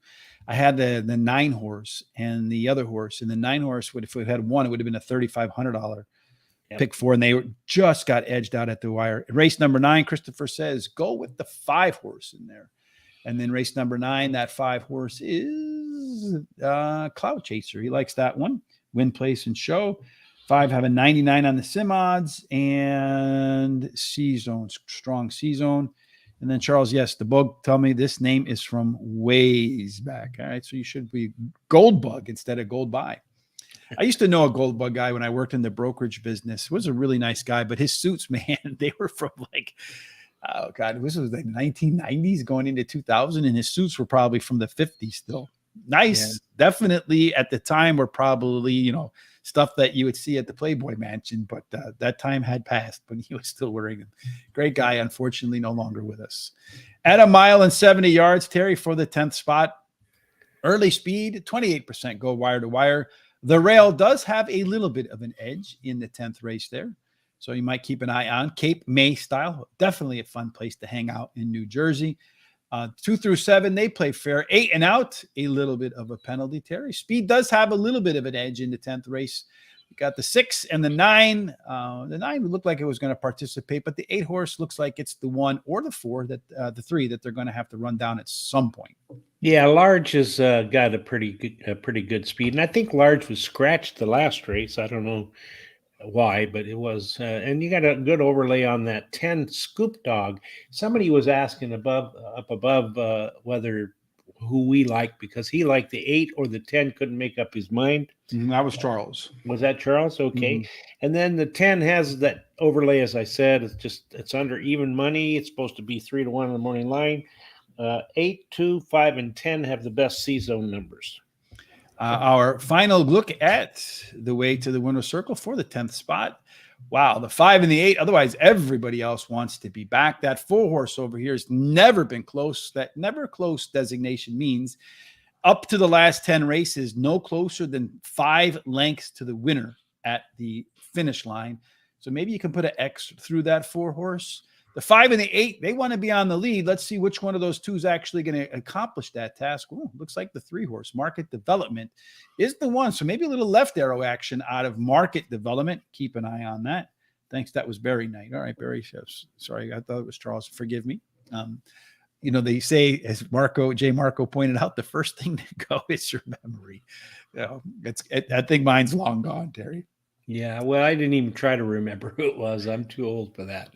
I had the 9 horse and the other horse. And the 9 horse, if we had won, it would have been a $3,500 pick 4. And they just got edged out at the wire. Race number 9, Christopher says, go with the 5 horse in there. And then race number 9, that 5 horse is Cloud Chaser. He likes that one. Win, place, and show. 5 have a 99 on the sim odds and C-zone, strong C-zone. And then Charles, yes, the bug, tell me this name is from ways back. All right, so you should be Gold Bug instead of Gold Buy. I used to know a Gold Bug guy when I worked in the brokerage business. He was a really nice guy, but his suits, man, they were from like, oh God, this was like 1990s going into 2000, and his suits were probably from the 50s still. Nice, definitely at the time were probably, stuff that you would see at the Playboy Mansion, but that time had passed, but he was still wearing them. Great guy, unfortunately, no longer with us. At 1 mile and 70 yards, Terry for the 10th spot. Early speed, 28% go wire to wire. The rail does have a little bit of an edge in the 10th race there, so you might keep an eye on. Cape May style, definitely a fun place to hang out in New Jersey. 2 through 7, they play fair. 8 and out, a little bit of a penalty, Terry. Speed does have a little bit of an edge in the 10th race. You got the 6 and the 9. The 9 looked like it was going to participate, but the 8 horse looks like it's the 1 or the 4 that the 3 that they're going to have to run down at some point. Yeah, Large has got a pretty good speed, and I think Large was scratched the last race. I don't know why, but it was, and you got a good overlay on that 10 Scoop Dog. Somebody was asking up above whether who we like, because he liked the 8 or the 10, couldn't make up his mind. That was Charles. Was that Charles? Okay. And then the 10 has that overlay, as I said. It's under even money. It's supposed to be 3-1 on the morning line. 8, 2, 5, and 10 have the best C-zone numbers. Our final look at the way to the winner's circle for the 10th spot. Wow, the 5 and the 8. Otherwise, everybody else wants to be back. That 4 horse over here has never been close. That never close designation means up to the last 10 races, no closer than 5 lengths to the winner at the finish line. So maybe you can put an X through that 4 horse. The 5 and the 8, they want to be on the lead. Let's see which one of those 2 is actually going to accomplish that task. Ooh, looks like the 3 horse, Market Development, is the one. So maybe a little left arrow action out of Market Development. Keep an eye on that. Thanks. That was Barry Knight. All right, Barry. Sorry, I thought it was Charles. Forgive me. they say, as J. Marco pointed out, the first thing to go is your memory. I think mine's long gone, Terry. Yeah, well, I didn't even try to remember who it was. I'm too old for that.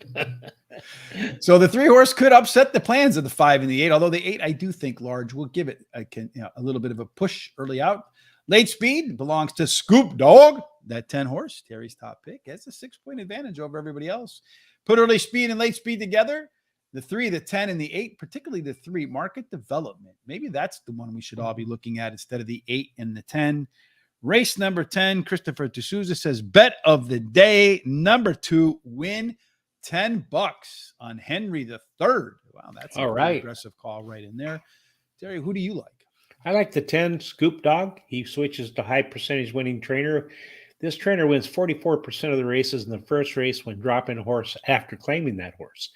So the 3-horse could upset the plans of the 5 and the 8, although the 8, I do think large will give it a little bit of a push early out. Late speed belongs to Scoop Dog. That 10-horse, Terry's top pick, has a 6-point advantage over everybody else. Put early speed and late speed together. The 3, the 10, and the 8, particularly the 3, Market Development. Maybe that's the one we should all be looking at instead of the 8 and the 10. Race number 10, Christopher D'Souza says, bet of the day, number 2, win $10 on Henry the Third. Wow, that's a very aggressive call right in there. Terry, who do you like? I like the 10, Scoop Dog. He switches to high percentage winning trainer. This trainer wins 44% of the races in the first race when dropping a horse after claiming that horse.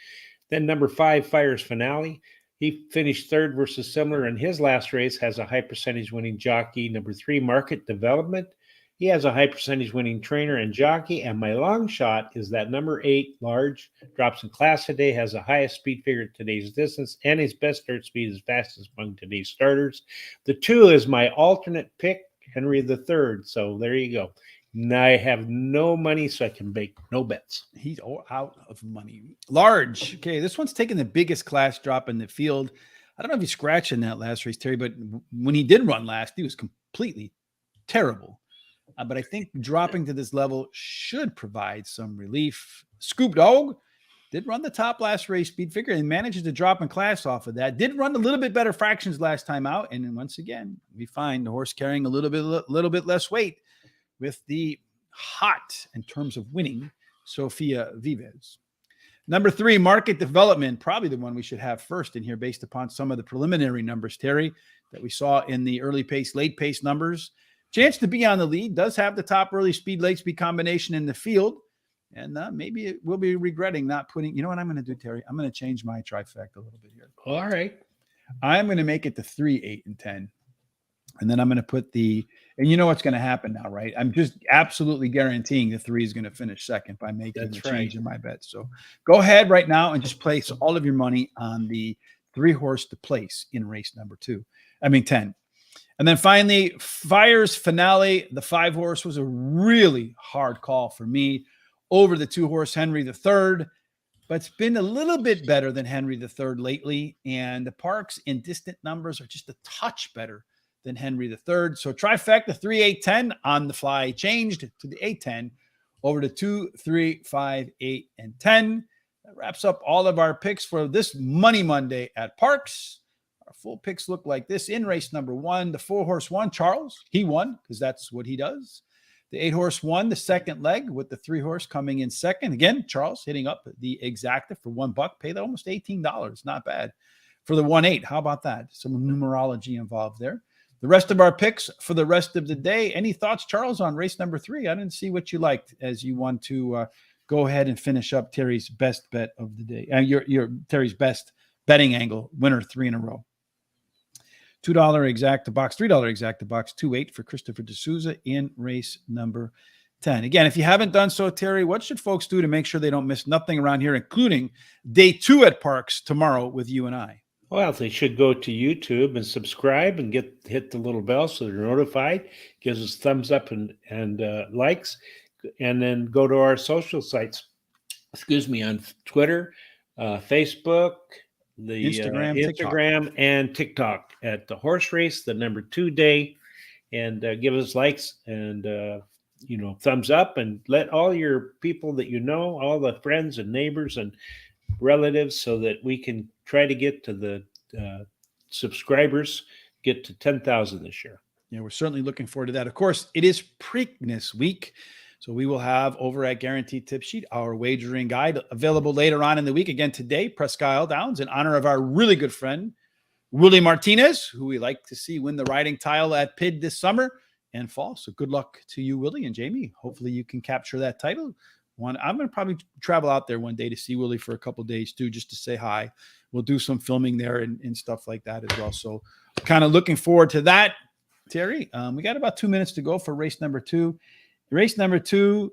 Then number 5, Fire's Finale. He finished 3rd versus similar in his last race, has a high percentage winning jockey. Number 3, Market Development. He has a high percentage winning trainer and jockey. And my long shot is that number 8, Large, drops in class today, has the highest speed figure at today's distance, and his best start speed is fastest among today's starters. The 2 is my alternate pick, Henry the Third. So there you go. Now I have no money, so I can make no bets. He's out of money. Large. Okay, this one's taking the biggest class drop in the field. I don't know if he's scratching that last race, Terry, but when he did run last, he was completely terrible. But I think dropping to this level should provide some relief. Scoop Dog did run the top last race speed figure and manages to drop in class off of that. Did run a little bit better fractions last time out. And then once again, we find the horse carrying a little bit less weight with the hot, in terms of winning, Sofia Vives. Number 3, Market Development, probably the one we should have first in here based upon some of the preliminary numbers, Terry, that we saw in the early pace, late pace numbers. Chance to be on the lead, does have the top early speed, late speed combination in the field. And maybe it will be regretting not putting, you know what I'm going to do, Terry? I'm going to change my trifecta a little bit here. All right. I'm going to make it the 3, 8, and 10. And then I'm going to put and you know what's going to happen now, right? I'm just absolutely guaranteeing the 3 is going to finish second by making the change in my bet. So go ahead right now and just place all of your money on the 3-horse to place in race number 10. And then finally, Fire's Finale. The 5-horse was a really hard call for me over the 2-horse Henry III, but it's been a little bit better than Henry III lately. And the Parx in distant numbers are just a touch better than Henry III. So trifecta 3, 8, 10 on the fly changed to the 8, 10 over to 2, 3, 5, 8, and 10. That wraps up all of our picks for this Money Monday at Parx. Our full picks look like this. In race number 1, the 4-horse won. Charles, he won because that's what he does. The 8-horse won the second leg with the 3-horse coming in second. Again, Charles hitting up the exacta for $1, paid almost $18. Not bad. For the 1-8, how about that? Some numerology involved there. The rest of our picks for the rest of the day. Any thoughts, Charles, on race number 3? I didn't see what you liked as you want to go ahead and finish up Terry's best bet of the day. Your Terry's best betting angle, winner 3 in a row. $2 exacta box, $3 exacta box, 2-8 for Christopher D'Souza in race number 10. Again, if you haven't done so, Terry, what should folks do to make sure they don't miss nothing around here, including day 2 at Parx tomorrow with you and I? Well, they should go to YouTube and subscribe and hit the little bell so they're notified. Gives us thumbs up and likes, and then go to our social sites. On Twitter, Facebook, the Instagram and TikTok at the horse race, the number 2 day, and give us likes and thumbs up, and let all your people that all the friends and neighbors and relatives, so that we can try to get to the subscribers, get to 10,000 this year. Yeah, we're certainly looking forward to that. Of course, it is Preakness week, so we will have over at Guaranteed Tip Sheet our wagering guide available later on in the week. Again, today, Presque Isle Downs in honor of our really good friend, Willie Martinez, who we like to see win the riding title at PID this summer and fall. So good luck to you, Willie and Jamie. Hopefully you can capture that title. I'm going to probably travel out there one day to see Willie for a couple of days too, just to say hi. We'll do some filming there and stuff like that as well. So kind of looking forward to that, Terry. We got about 2 minutes to go for race number 2. Race number 2,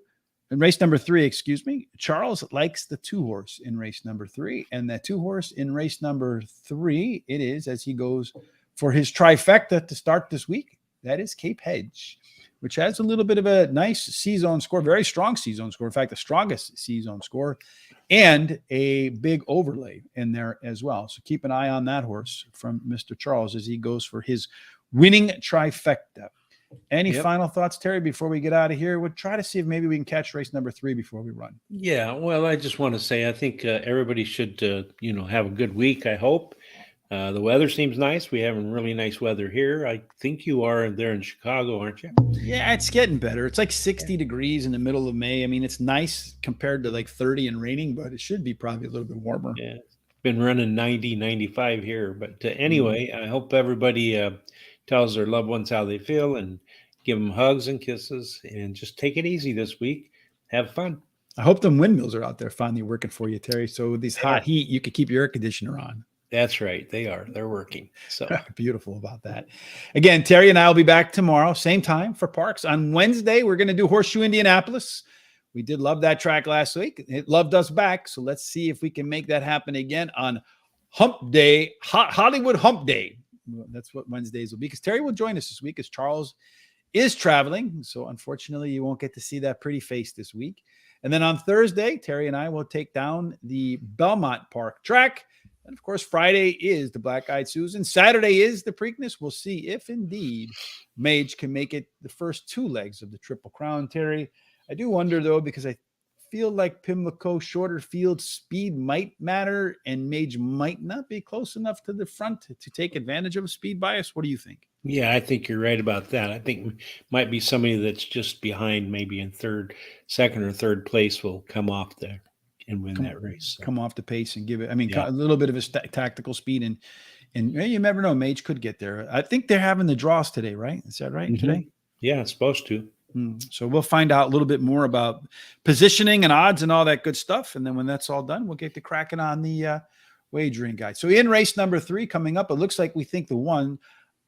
in race number 3, excuse me, Charles likes the 2-horse in race number 3. And that 2-horse in race number 3, it is as he goes for his trifecta to start this week. That is Cape Hedge, which has a little bit of a nice C-zone score, very strong C-zone score. In fact, the strongest C-zone score, and a big overlay in there as well. So keep an eye on that horse from Mr. Charles as he goes for his winning trifecta. Any final thoughts, Terry, before we get out of here? We'll try to see if maybe we can catch race number 3 before we run. Yeah, well, I just want to say I think everybody should, have a good week, I hope. The weather seems nice. We have really nice weather here. I think you are there in Chicago, aren't you? Yeah, it's getting better. It's like 60 degrees in the middle of May. I mean, it's nice compared to like 30 and raining, but it should be probably a little bit warmer. Yeah, it's been running 90, 95 here. But anyway, I hope everybody tells their loved ones how they feel and give them hugs and kisses and just take it easy this week. Have fun. I hope them windmills are out there finally working for you, Terry. So with these hot heat, you could keep your air conditioner on. That's right. They are. They're working. So beautiful about that. Again, Terry and I will be back tomorrow, same time for Parx. On Wednesday, we're going to do Horseshoe Indianapolis. We did love that track last week. It loved us back. So let's see if we can make that happen again on Hump Day, Hollywood Hump Day. That's what Wednesdays will be, because Terry will join us this week as Charles is traveling. So unfortunately, you won't get to see that pretty face this week. And then on Thursday, Terry and I will take down the Belmont Park track. And of course, Friday is the Black Eyed Susan. Saturday is the Preakness. We'll see if indeed Mage can make it the first 2 legs of the Triple Crown, Terry. I do wonder, though, because I feel like Pimlico shorter field speed might matter, and Mage might not be close enough to the front to take advantage of a speed bias. What do you think? Yeah, I think you're right about that. I think might be somebody that's just behind, maybe in second or third place will come off there and win that race. So. Come off the pace and give it, a little bit of a tactical speed. And you never know, Mage could get there. I think they're having the draws today, right? Is that right? Today? Yeah, it's supposed to. So we'll find out a little bit more about positioning and odds and all that good stuff. And then when that's all done, we'll get to cracking on the wagering guide. So in race number 3 coming up, it looks like we think the one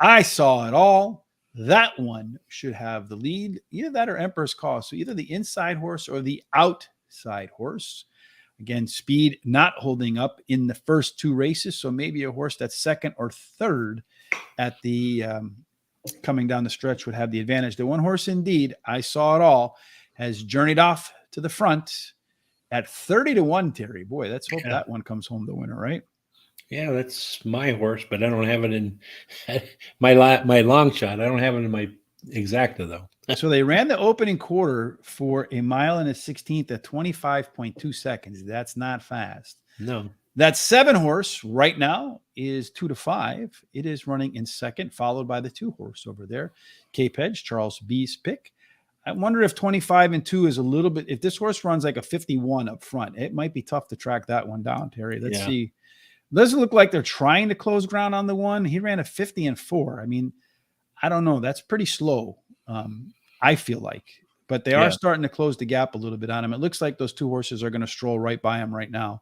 I saw it all, that one should have the lead, either that or Emperor's Call. So either the inside horse or the outside horse. Again, speed not holding up in the first 2 races. So maybe a horse that's second or third at the coming down the stretch would have the advantage. The one horse, indeed, I saw it all, has journeyed off to the front at 30-1, Terry. Boy, let's hope that one comes home the winner, right? Yeah, that's my horse, but I don't have it in my long shot. I don't have it in my exacta, though. So they ran the opening quarter for 1 mile and a 16th at 25.2 seconds. That's not fast. No. That 7 horse right now is 2-5. It is running in second, followed by the 2 horse over there, Cape Hedge, Charles B's pick. I wonder if 25-2 is a little bit, if this horse runs like a 51 up front, it might be tough to track that one down, Terry. Let's see. Doesn't look like they're trying to close ground on the one. He ran a 50-4. I mean, I don't know. That's pretty slow, I feel like. But they are starting to close the gap a little bit on him. It looks like those 2 horses are going to stroll right by him right now.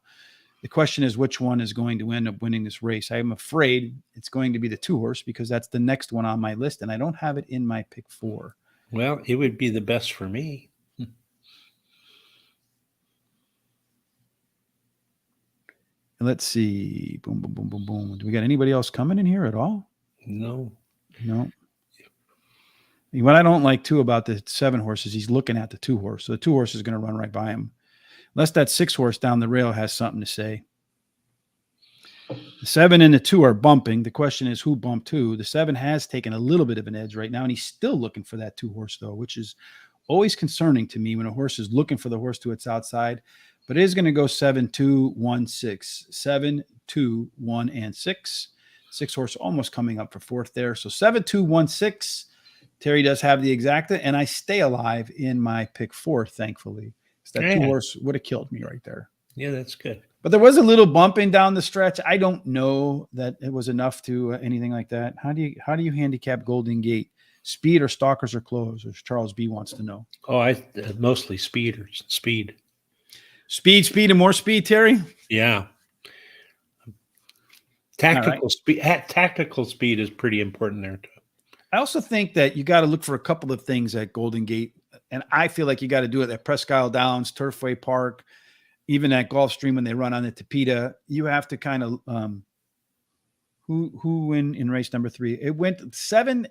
The question is which one is going to end up winning this race. I am afraid it's going to be the 2 horse because that's the next one on my list, and I don't have it in my pick 4. Well, it would be the best for me. Let's see. Boom, boom, boom, boom, boom. Do we got anybody else coming in here at all? No. What I don't like, too, about the 7 horses, he's looking at the 2 horse. So the 2 horse is going to run right by him. Unless that 6 horse down the rail has something to say. The 7 and the 2 are bumping. The question is who bumped who. The 7 has taken a little bit of an edge right now, and he's still looking for that 2 horse, though, which is always concerning to me when a horse is looking for the horse to its outside. But it is going to go 7, 2, 1, 6. 7, 2, 1, and 6. 6 horse almost coming up for 4th there. So 7, 2, 1, 6. Terry does have the exacta, and I stay alive in my pick 4, thankfully. That 2 horse would have killed me right there. Yeah, that's good. But there was a little bumping down the stretch. I don't know that it was enough to anything like that. How do you handicap Golden Gate? Speed or stalkers or close? Or Charles B wants to know. Oh, I mostly speed. Speed, and more speed, Terry? Yeah. Tactical speed is pretty important there too. I also think that you got to look for a couple of things at Golden Gate And I feel like you got to do it at Presque Isle Downs, Turfway Park, even at Gulfstream when they run on the Tapeta. You have to kind of who win in race number 3? It went 7-2,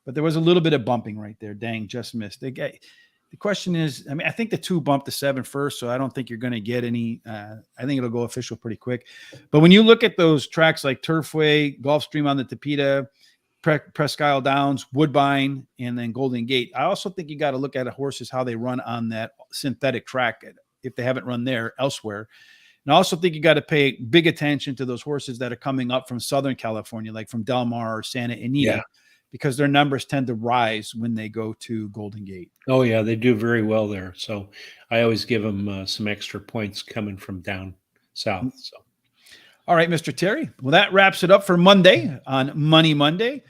but there was a little bit of bumping right there. Dang, just missed. The question is, I mean, I think the 2 bumped the 7 first, so I don't think you're going to get any. I think it'll go official pretty quick. But when you look at those tracks like Turfway, Gulfstream on the Tapeta, Presque Isle Downs, Woodbine, and then Golden Gate, I also think you got to look at horses, how they run on that synthetic track if they haven't run there elsewhere. And I also think you got to pay big attention to those horses that are coming up from Southern California, like from Del Mar or Santa Anita, because their numbers tend to rise when they go to Golden Gate. Oh, yeah, they do very well there. So I always give them some extra points coming from down south. So, all right, Mr. Terry. Well, that wraps it up for Monday on Money Monday.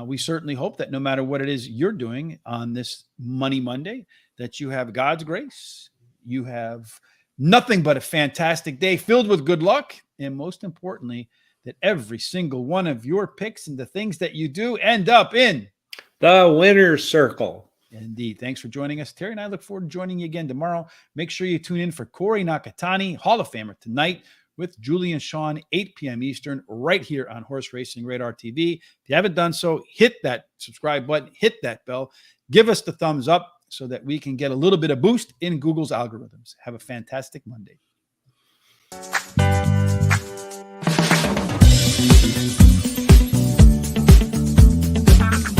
We certainly hope that no matter what it is you're doing on this Money Monday, that you have God's grace, you have nothing but a fantastic day filled with good luck, and most importantly, that every single one of your picks and the things that you do end up in the winner's circle. Indeed. Thanks for joining us, Terry, and I look forward to joining you again tomorrow. Make sure you tune in for Corey Nakatani, Hall of Famer, tonight with Julie and Sean, 8 p.m. Eastern, right here on Horse Racing Radar TV. If you haven't done so, hit that subscribe button, hit that bell, give us the thumbs up so that we can get a little bit of boost in Google's algorithms. Have a fantastic Monday.